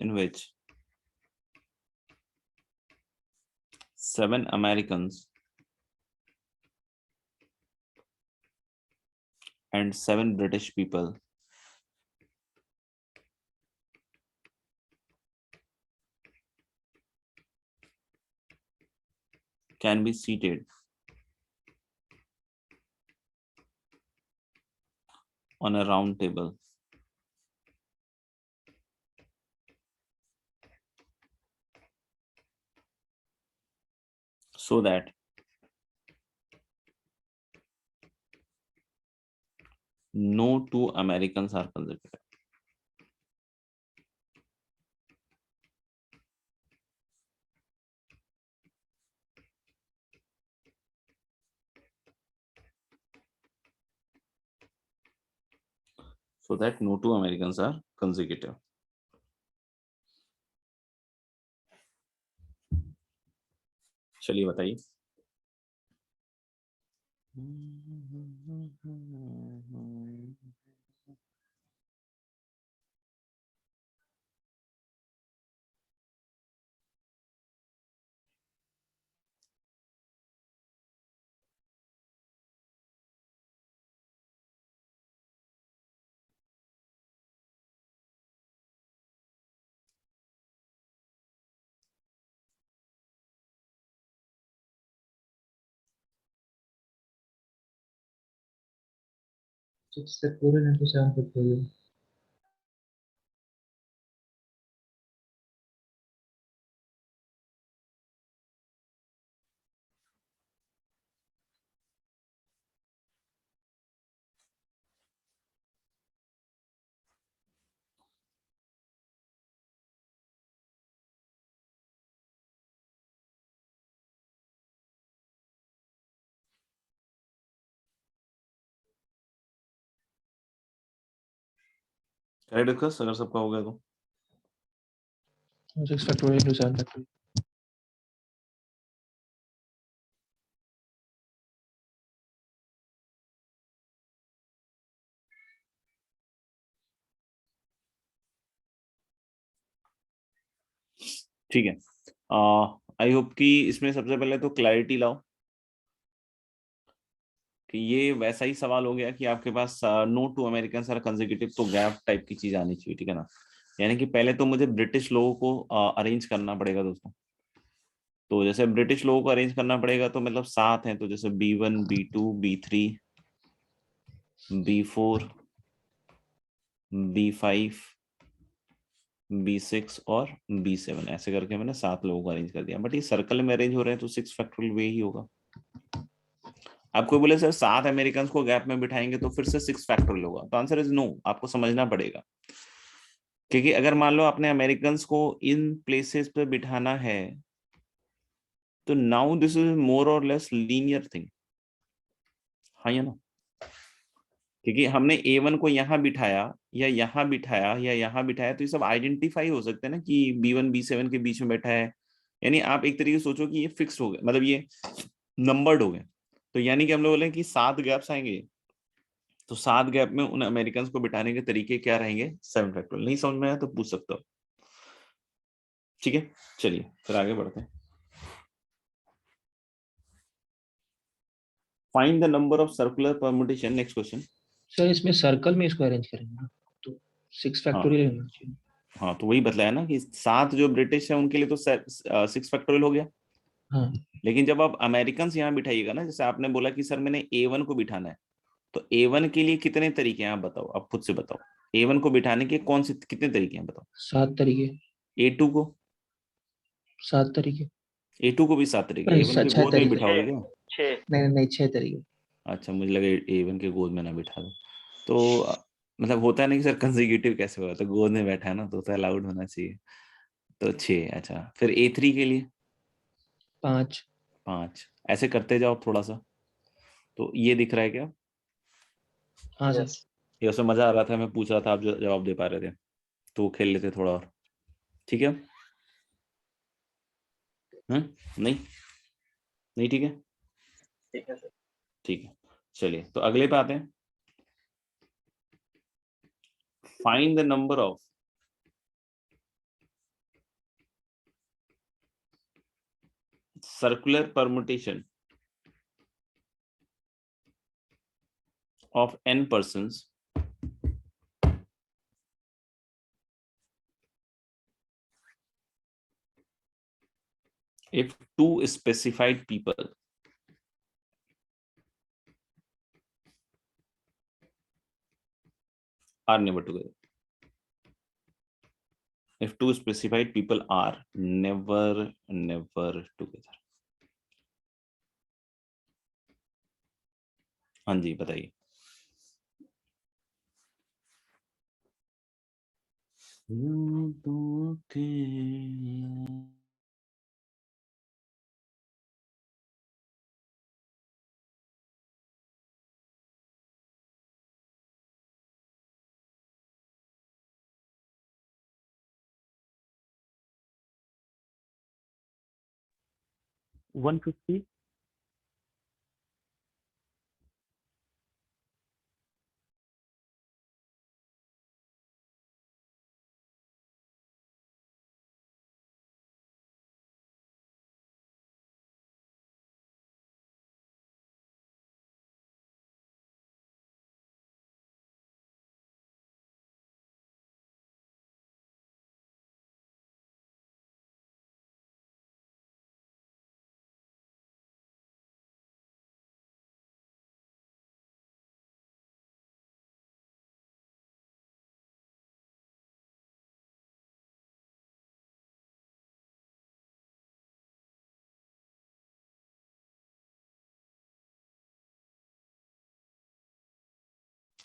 in which 7 Americans and 7 British people can be seated on a round table so that no two Americans are consecutive. So that no two Americans are consecutive. चलिए बताइए। Six factorial into 7 factorial. Correct discuss अगर सबका हो गया तो 6 factorial into 7 factorial. ठीक है। I hope कि इसमें सबसे पहले तो क्लैरिटी लाओ कि ये वैसा ही सवाल हो गया कि आपके पास no two American are consecutive, तो गैप टाइप की चीज आनी चाहिए, ठीक है ना। यानी कि पहले तो मुझे ब्रिटिश लोगों को अरेंज करना पड़ेगा दोस्तों। तो जैसे ब्रिटिश लोगों को अरेंज करना पड़ेगा तो मतलब 7 हैं, तो जैसे B1 B2 B3 B4 B5 B6 और B7 ऐसे करके मैंने 7 लोगों को अरेंज कर दिया। बट ये सर्कल में अरेंज हो रहे हैं तो 6 फैक्टोरियल वे ही होगा। आपको बोले सर 7 अमेरिकन को गैप में बिठाएंगे तो फिर से 6 फैक्टोरियल होगा, तो आंसर इज नो। आपको समझना पड़ेगा क्योंकि अगर मान लो आपने अमेरिकन को इन प्लेसेस पे बिठाना है तो नाउ दिस इज मोर और लेस लीनियर थिंग, हाँ या ना। क्योंकि हमने A1 को यहाँ बिठाया या यहाँ बिठाया या यहाँ बिठाया तो ये सब आइडेंटिफाई हो सकते हैं ना कि B1 B7 के बीच में बैठा है। यानी आप एक तरीके से सोचो कि ये फिक्स हो गए, मतलब ये नंबर्ड हो गए। तो यानी कि हम लोग बोले कि 7 गैप्स आएंगे, तो 7 गैप में उन अमेरिकन को बिठाने के तरीके क्या रहेंगे, 7 फैक्टोरियल। नहीं समझ में आया तो पूछ सकते हो, ठीक है। चलिए फिर आगे बढ़ते हैं। Find the number of circular permutation, next question. Sir इसमें सर्कल में इसको अरेंज करेंगे ना, तो 6 factorial होना चाहिए। हाँ तो वही बताया ना कि 7 जो ब्रिटिश है उनके लिए तो 6 फैक्टोरियल हो गया। हाँ लेकिन जब आप अमेरिकन यहाँ बिठाइएगा ना, जैसे आपने बोला कि सर मैंने A1 को बिठाना है, तो A1 के लिए कितने तरीके हैं आप बताओ, आप खुद से बताओ। A1 को बिठाने के कौन से कितने तरीके हैं बताओ। 7 तरीके, A2 को 7 तरीके, A2 को भी 7 तरीके, नहीं A1 के 6 गोद में तरीके, बिठाओगे क्या? 6 नहीं नहीं 6 तरीके। अच्छा मुझे लगा A1 के गोद में ना बिठा दो। तो मतलब होता है ना कि सर कंसेक्यूटिव कैसे होगा, तो गोद में बैठा है ना तो अलाउड होना चाहिए। तो 6। अच्छा फिर A3 के लिए 5, 5। ऐसे करते जाओ थोड़ा सा। तो ये दिख रहा है क्या? हाँ सर। यस ये उसमें मजा आ रहा था, मैं पूछ रहा था आप जवाब दे पा रहे थे, तो खेल लेते थोड़ा और, ठीक है। नहीं नहीं ठीक है, ठीक है सर। ठीक है। चलिए तो अगले पे आते हैं। Find the number of circular permutation of n persons if two specified people are never together. If two specified people are never together. हाँ जी बताइए। यूं तो अकेला। वन 150.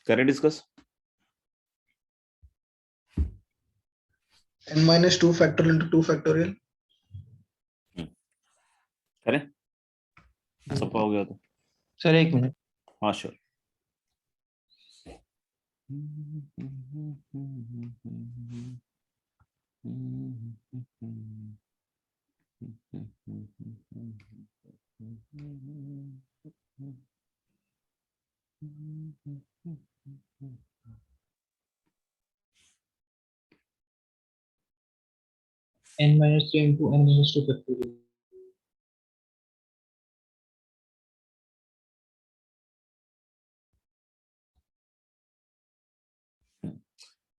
करें discuss. n minus 2 factorial into 2 factorial. करें सबका हो गया तो सर एक मिनट, हाँ sure. n minus 3 into n minus 2 factorial.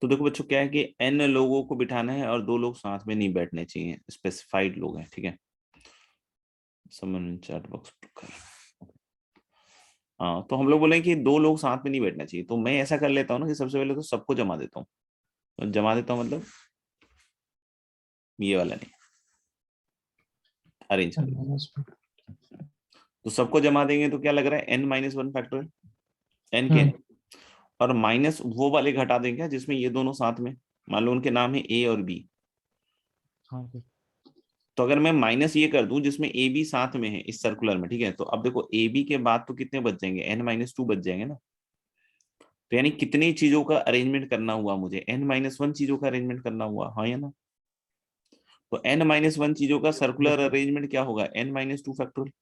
तो देखो बच्चों क्या है कि n लोगों को बिठाना है और 2 लोग साथ में नहीं बैठने चाहिए, स्पेसिफाइड लोग हैं, ठीक है। समन चैट बॉक्स हाँ, तो हम लोग बोले कि 2 लोग साथ में नहीं बैठना चाहिए, तो मैं ऐसा कर लेता हूँ ना कि सबसे पहले तो सबको जमा देता हूँ। तो जमा देता हूँ मतलब ये वाला नहीं, अरेंज कर लो। तो सबको जमा देंगे तो क्या लग रहा है n माइनस 1 फैक्टोरियल n के, और माइनस वो वाले घटा देंगे जिसमें ये दोनों साथ में, मान लो उनके नाम है a और b। हाँ सर। तो अगर मैं माइनस ये कर दूं जिसमें ए बी साथ में है इस सर्कुलर में, ठीक है, तो अब देखो ए बी के बाद तो कितने बच जाएंगे, n माइनस 2 बच जाएंगे ना। तो यानी कितनी चीजों का अरेंजमेंट करना हुआ मुझे, n माइनस 1 चीजों का अरेंजमेंट करना हुआ, हाँ या ना। तो n माइनस 1 चीजों का सर्कुलर अरेंजमेंट क्या होगा, n माइनस 2 फैक्टोरियल,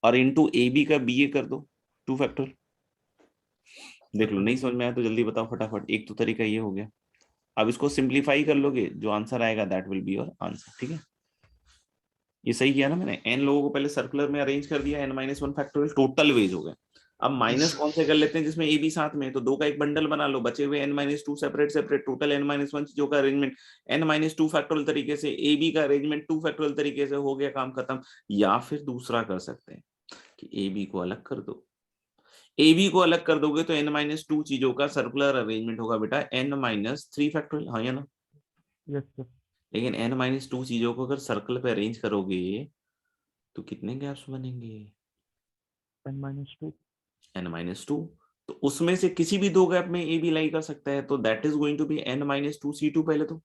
और इंटू ए बी का बी ए कर दो 2 फैक्टोरियल। देख लो, नहीं समझ में आया तो जल्दी बताओ फटाफट। एक तो तरीका ये हो गया। अब इसको सिंप्लीफाई कर लोगे, जो आंसर आएगा that will be your answer, ठीक है। ये सही किया ना मैंने, n लोगों को पहले सर्कुलर में अरेंज कर दिया, n minus 1 factorial, total ways हो गए। अब माइनस कौन से कर लेते हैं जिसमें ए बी साथ में है, तो 2 का एक बंडल बना लो, बचे हुए n minus 2 separate separate, total n minus 1 चीजों का अरेंजमेंट n माइनस 2 फैक्टोरियल तरीके से, ए बी का अरेंजमेंट 2 फैक्टोरियल तरीके से, हो गया काम खत्म। या फिर दूसरा कर सकते हैं कि ए बी को अलग कर दो। ए बी को अलग कर दोगे तो n माइनस 2 चीजों का सर्कुलर अरेंजमेंट होगा बेटा n माइनस 3 फैक्टोरियल, हाँ या ना। Yes sir. लेकिन n माइनस 2 चीजों को अगर सर्कल पे अरेंज करोगे तो कितने गैप्स बनेंगे, n minus 2. n minus 2। तो उसमें से किसी भी 2 गैप में ए बी लाई कर सकता है, तो that is going to be n minus 2 C2 पहले तो,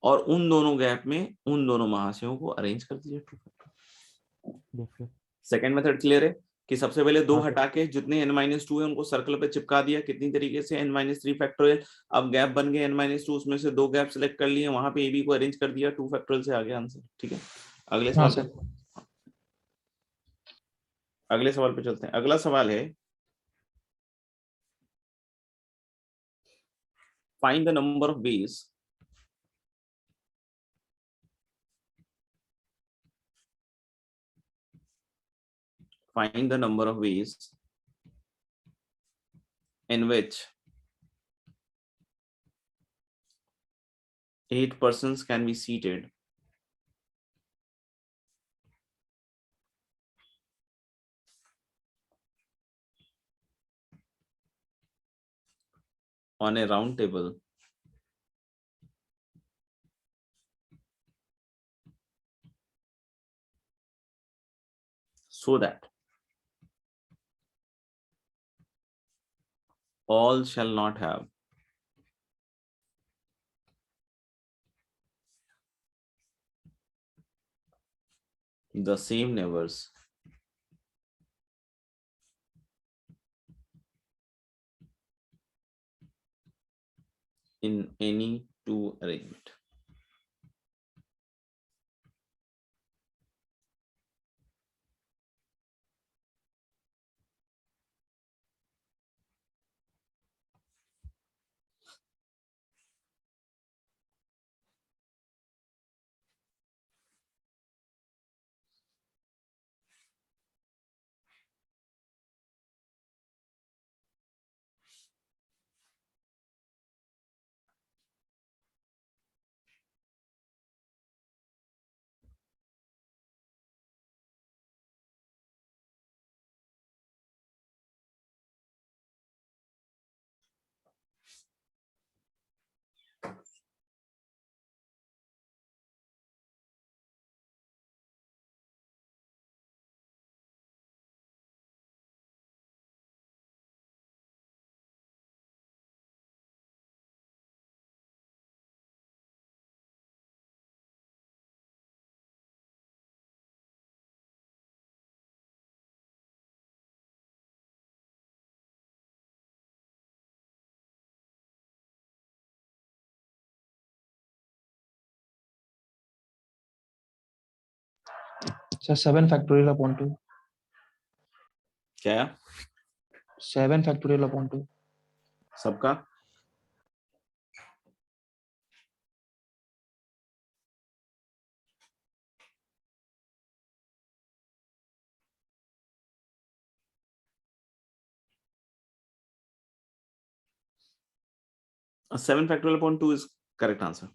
और उन दोनों गैप में उन दोनों महाशयों को अरेंज कर दीजिए 2 factor. Yes sir. Second method clear है कि सबसे पहले 2 हाँ सर। हटा के जितने n माइनस 2 है उनको सर्कल पे चिपका दिया, कितनी तरीके से, n माइनस 3 फैक्टोरियल। अब गैप बन गए n माइनस 2, उसमें से 2 गैप सेलेक्ट कर लिए, वहां पे ए बी को अरेंज कर दिया, 2 फैक्टोरियल से आ गया आंसर, ठीक है। अगले हाँ सवाल सर। पे, अगले सवाल पे चलते हैं। अगला सवाल है, find the number of ways find the number of ways in which 8 persons can be seated on a round table so that all shall not have the same neighbors in any two arrangement. Sir 7 factorial upon 2, क्या 7 factorial upon 2। सबका? A 7 factorial upon 2 is correct answer.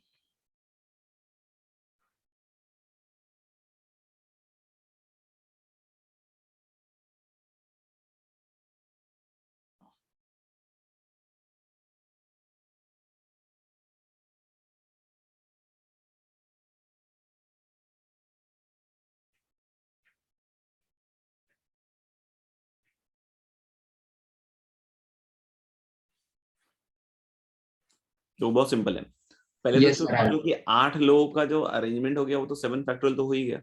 तो बहुत simple है। पहले Yes, तो sir. मान लो कि 8 लोगों का जो अरेंजमेंट हो गया वो तो 7 फैक्टोरियल तो हो ही गया।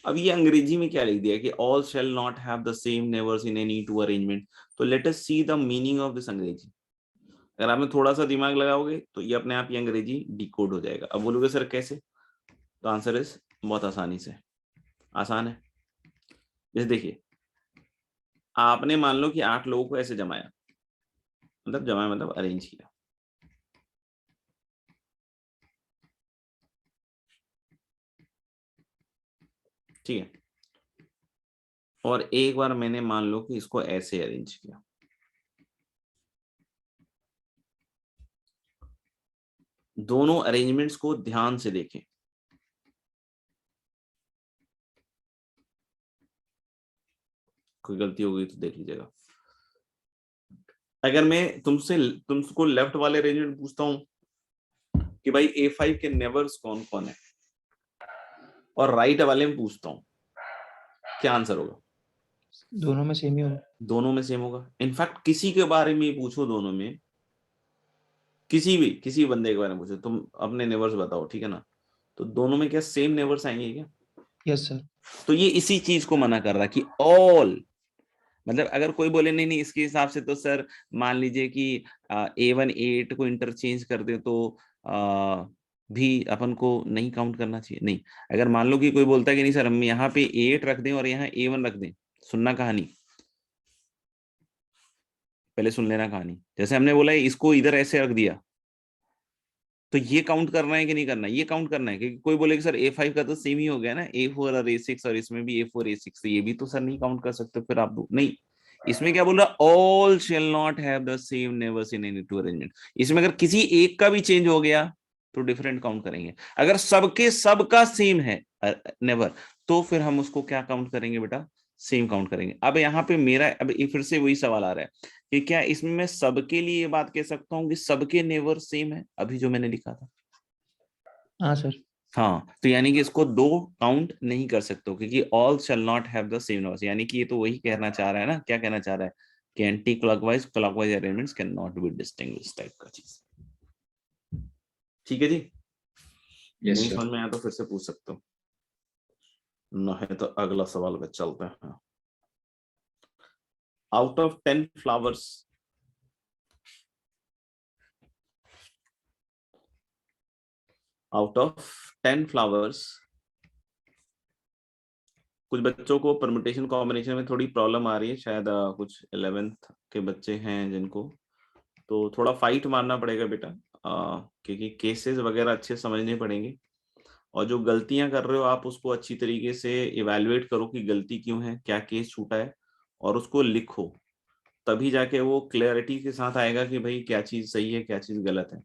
अब ये अंग्रेजी में क्या लिख दिया कि all shall not have the same neighbours in any two arrangement. तो let us see the meaning of this अंग्रेजी। अगर आपने थोड़ा सा दिमाग लगाओगे तो ये अपने आप ये अंग्रेजी डिकोड हो जाएगा। अब बोलोगे सर कैसे? तो आंसर इज बहुत आसानी से, आसान है। जैसे देखिए, आपने मान लो कि 8 लोगों को ऐसे जमाया, मतलब अरेंज किया। ठीक है, और एक बार मैंने मान लो कि इसको ऐसे अरेंज किया। दोनों अरेंजमेंट्स को ध्यान से देखें। कोई गलती हो गई तो देख लीजिएगा। अगर मैं तुमको लेफ्ट वाले अरेंजमेंट पूछता हूं कि भाई A5 के नेबर्स कौन कौन है, और राइट वाले में पूछता हूं, क्या आंसर होगा? दोनों में सेम ही होगा। दोनों में सेम होगा। इनफैक्ट किसी के बारे में पूछो, दोनों में किसी बंदे के बारे में पूछो, तुम अपने नेबर्स बताओ, ठीक है ना, तो दोनों में क्या सेम नेबर्स आएंगे क्या? Yes sir. तो ये इसी चीज को मना कर रहा है कि ऑल, मतलब अगर कोई बोले नहीं इसके हिसाब से तो सर मान लीजिए कि A1 A8 को इंटरचेंज कर दे तो भी अपन को नहीं काउंट करना चाहिए। नहीं, अगर मान लो कि कोई बोलता है कि नहीं सर हम यहाँ पे A8 रख दें और यहाँ A1 रख दें, सुनना कहानी, पहले सुन लेना कहानी। जैसे हमने बोला है इसको इधर ऐसे रख दिया, तो ये काउंट करना है कि नहीं करना? ये काउंट करना है। क्योंकि कोई बोले कि सर A5 का तो सेम ही हो गया ना, A4 और A6, और इसमें भी A4 A6, तो ये भी तो सर नहीं काउंट कर सकते फिर आप। नहीं, इसमें क्या बोल रहा? All shall not have the same neighbours in any two arrangement. इसमें अगर किसी एक का भी चेंज हो गया तो डिफरेंट काउंट करेंगे। अगर सबके सबका सेम है नेबर, तो फिर हम उसको क्या काउंट करेंगे बेटा? सेम काउंट करेंगे। अब यहाँ पे मेरा अब फिर से वही सवाल आ रहा है कि क्या इसमें मैं सबके लिए ये बात कह सकता हूँ कि सबके नेबर सेम है, अभी जो मैंने लिखा था? हाँ सर। हाँ, तो यानी कि इसको दो काउंट नहीं कर सकते हो, क्योंकि all shall not have the same numbers. यानी कि ये तो वही कहना चाह रहा है ना, क्या कहना चाह रहा है कि anti clockwise clockwise arrangements can not be distinguished, type का चीज। ठीक है जी, Yes, नहीं sir. समझ में आया तो फिर से पूछ सकते हो। न है तो अगला सवाल पे चलते हैं। Out of 10 flowers, out of 10 flowers, कुछ बच्चों को परमुटेशन कॉम्बिनेशन में थोड़ी प्रॉब्लम आ रही है, शायद कुछ 11th के बच्चे हैं जिनको, तो थोड़ा फाइट मारना पड़ेगा बेटा, क्योंकि केसेस वगैरह अच्छे समझने पड़ेंगे, और जो गलतियां कर रहे हो आप उसको अच्छी तरीके से इवैल्यूएट करो कि गलती क्यों है, क्या केस छूटा है, और उसको लिखो, तभी जाके वो क्लैरिटी के साथ आएगा कि भाई क्या चीज सही है क्या चीज गलत है,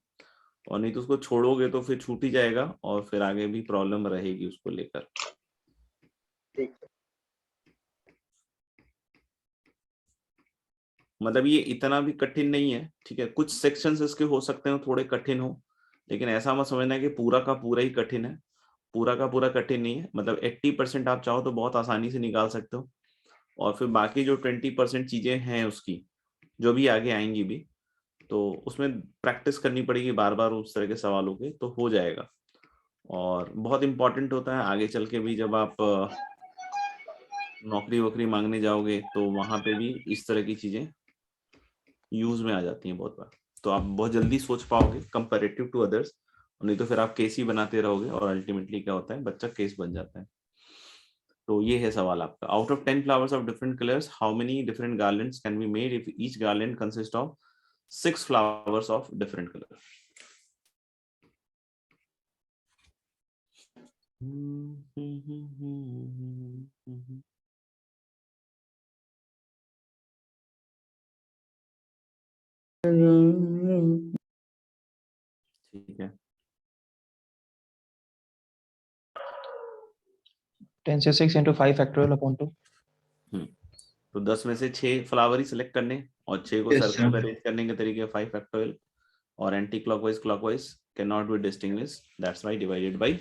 और नहीं तो उसको छोड़ोगे तो फिर छूट ही जाएगा और फिर आगे भी प्रॉब्लम रहेगी उसको लेकर। ठीक है। मतलब ये इतना भी कठिन नहीं है, ठीक है, कुछ सेक्शंस इसके हो सकते हैं थोड़े कठिन हो, लेकिन ऐसा मत समझना कि पूरा का पूरा ही कठिन है, पूरा का पूरा कठिन नहीं है, मतलब 80% आप चाहो तो बहुत आसानी से निकाल सकते हो, और फिर बाकी जो 20% चीजें हैं उसकी, जो भी आगे आएंगी भी, तो उसमें प्रैक्टिस करनी पड़ेगी बार बार उस तरह के सवालों के, तो हो जाएगा। और बहुत इंपॉर्टेंट होता है आगे चल के भी, जब आप नौकरी वोकरी मांगने जाओगे तो वहां पे भी इस तरह की चीजें यूज में आ जाती हैं बहुत बार, तो आप बहुत जल्दी सोच पाओगे कंपैरेटिव टू अदर्स, नहीं तो फिर आप केस ही बनाते रहोगे और अल्टीमेटली क्या होता है, बच्चा केस बन जाता है। तो ये है सवाल आपका, out of 10 flowers of different colours how many different garlands can be made if each garland consist of 6 flowers of different colour. ठीक है, 10 से 6 into 5 factorial upon 2. तो 10 में से 6 फ्लावर ही सिलेक्ट करने, और 6 को Yes, सर्कल sir. में अरेंज करने के तरीके 5 फैक्टोरियल, और anti clockwise clockwise can not be distinguish, that's why divided by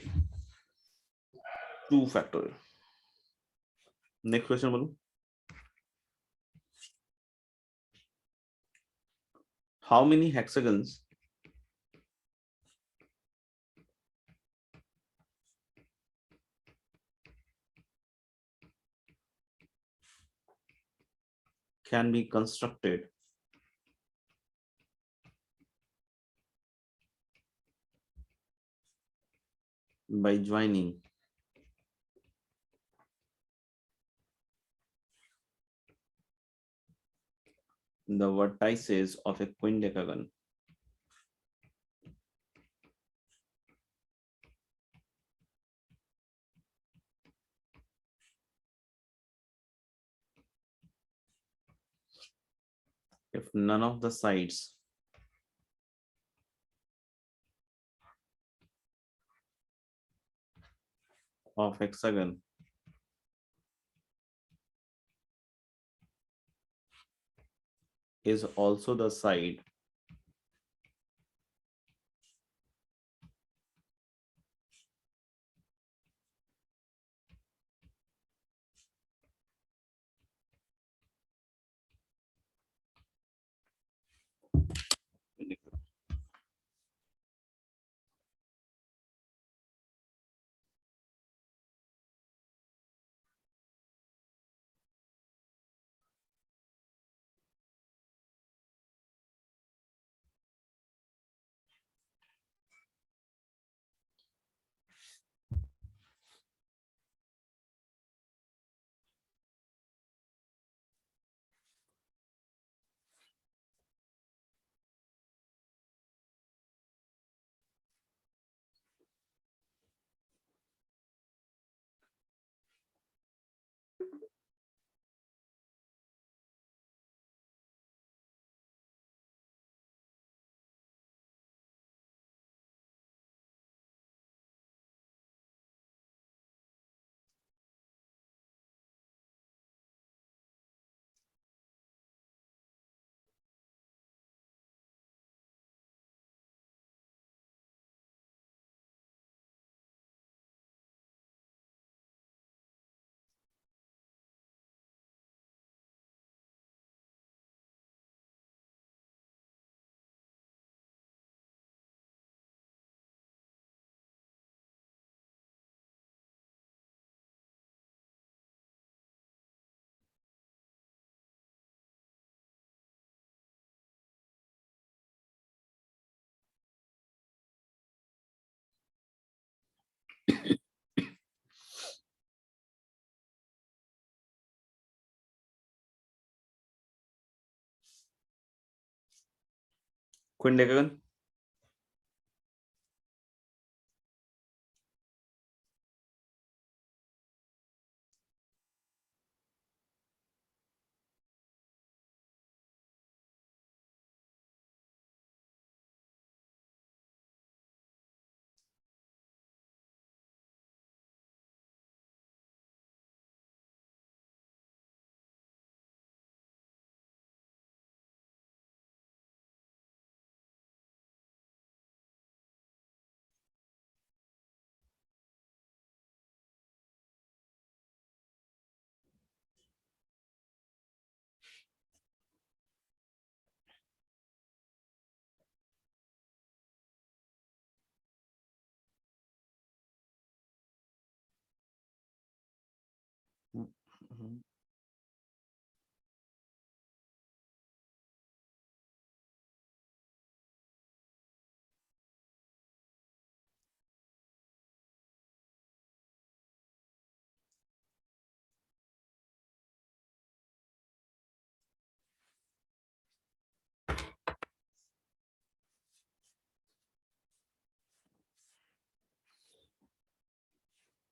2 factorial. Next question बोलो, how many hexagons can be constructed by joining the vertices of a quindecagon. If none of the sides of hexagon is also the side क्विन decagon.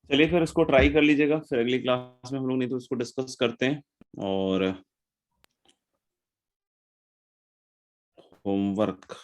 चलिए फिर इसको try कर लीजिएगा, फिर अगली class में हम लोग नहीं तो इसको डिस्कस करते हैं। और होमवर्क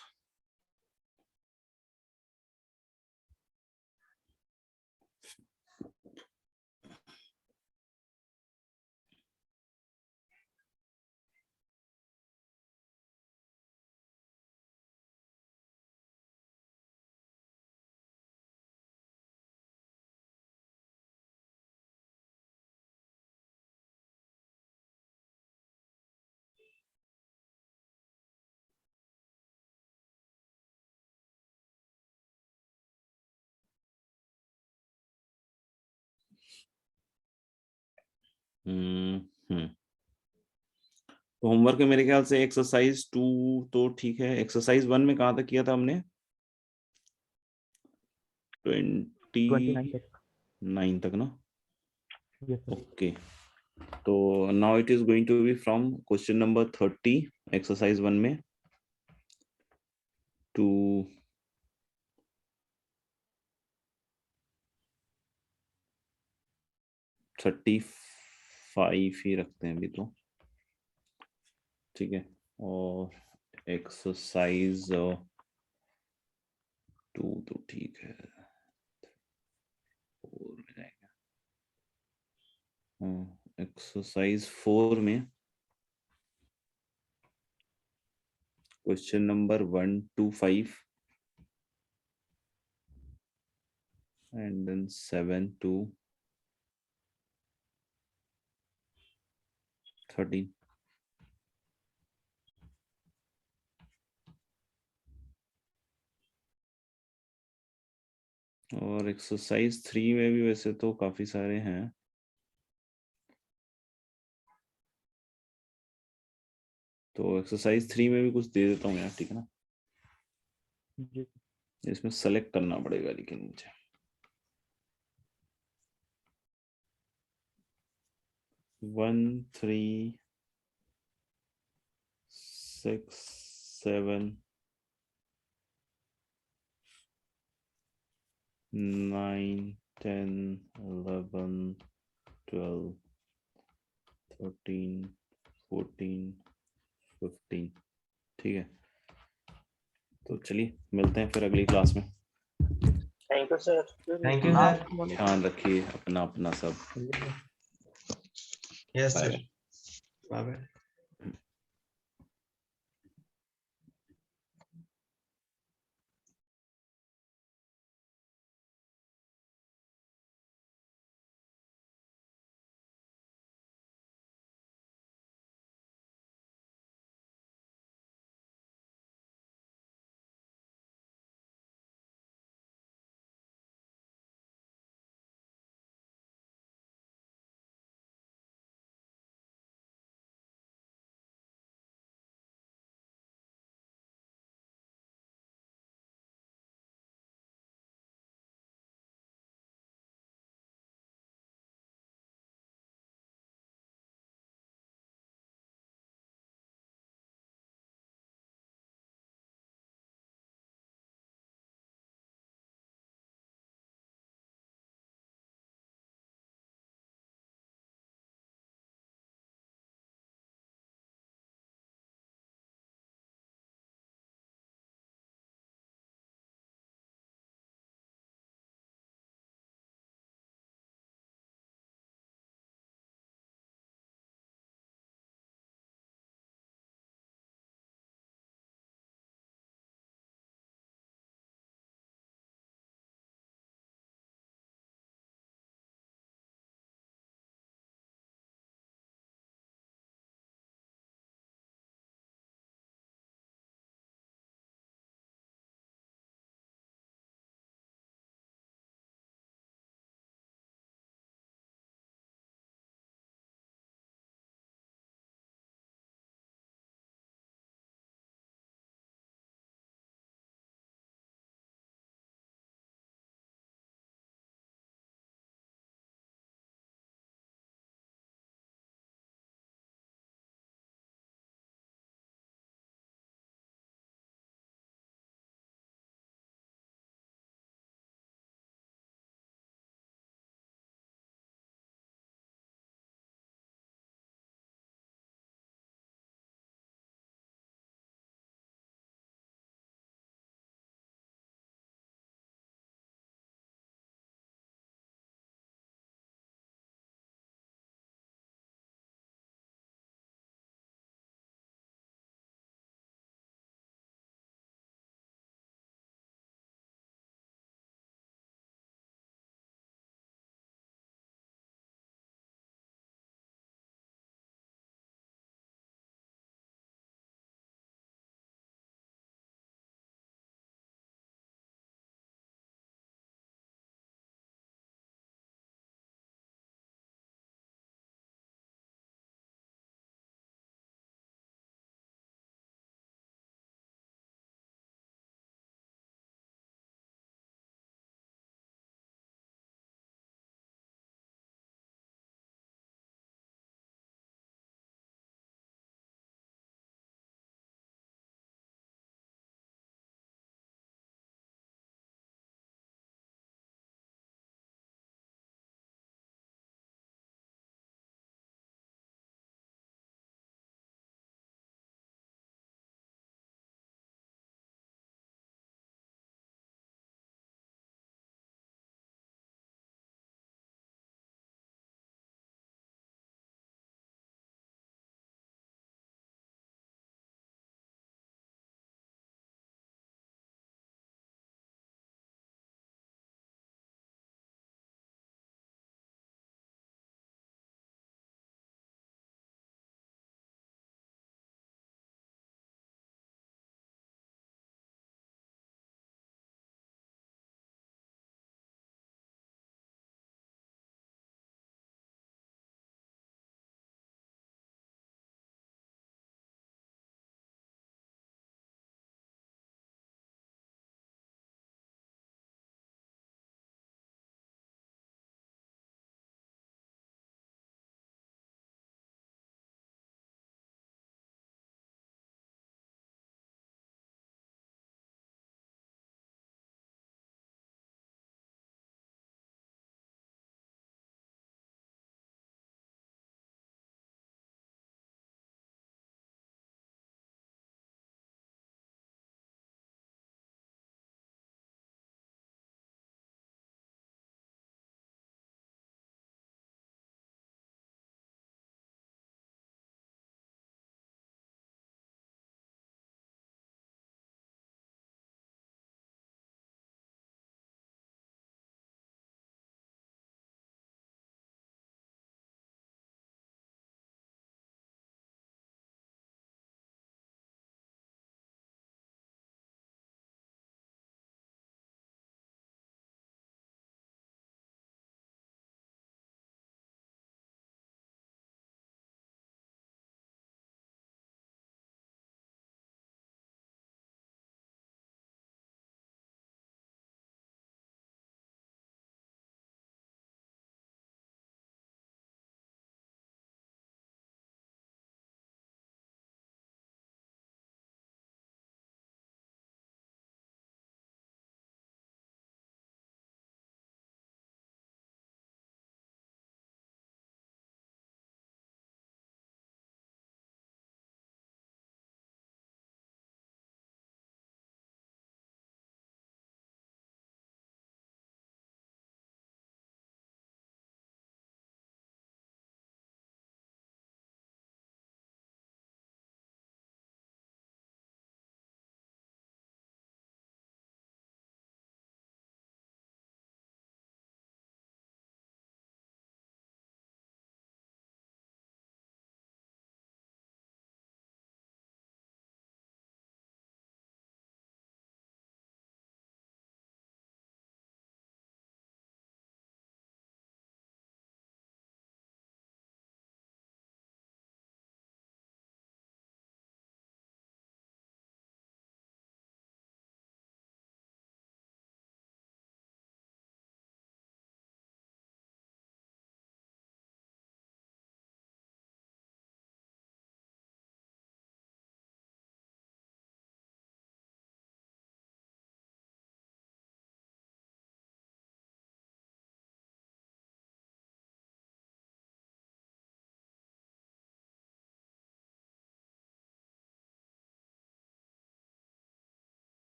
तो होमवर्क में मेरे ख्याल से एक्सरसाइज 2 तो ठीक है। एक्सरसाइज 1 में कहाँ तक किया था हमने? 29 तक ना? ओके, तो now it is going to be from question number 30 exercise 1 में टू 35 ही रखते हैं अभी तो, ठीक है। और एक्सरसाइज 2 तो ठीक है, 4 में जाएगा। एक्सरसाइज 4 में question number 1 to 5 and then 7 to 13। और एक्सरसाइज 3 में भी वैसे तो काफी सारे हैं, तो एक्सरसाइज 3 में भी कुछ दे देता हूँ यार, ठीक है ना? इसमें सेलेक्ट करना पड़ेगा लेकिन मुझे। वन 3 6 7 9 10 11 12 13 14 15, ठीक है। तो चलिए मिलते हैं फिर अगली क्लास में। Thank you sir. Thank you sir. ध्यान रखिए अपना अपना सब। Yes bye sir. Bye bye.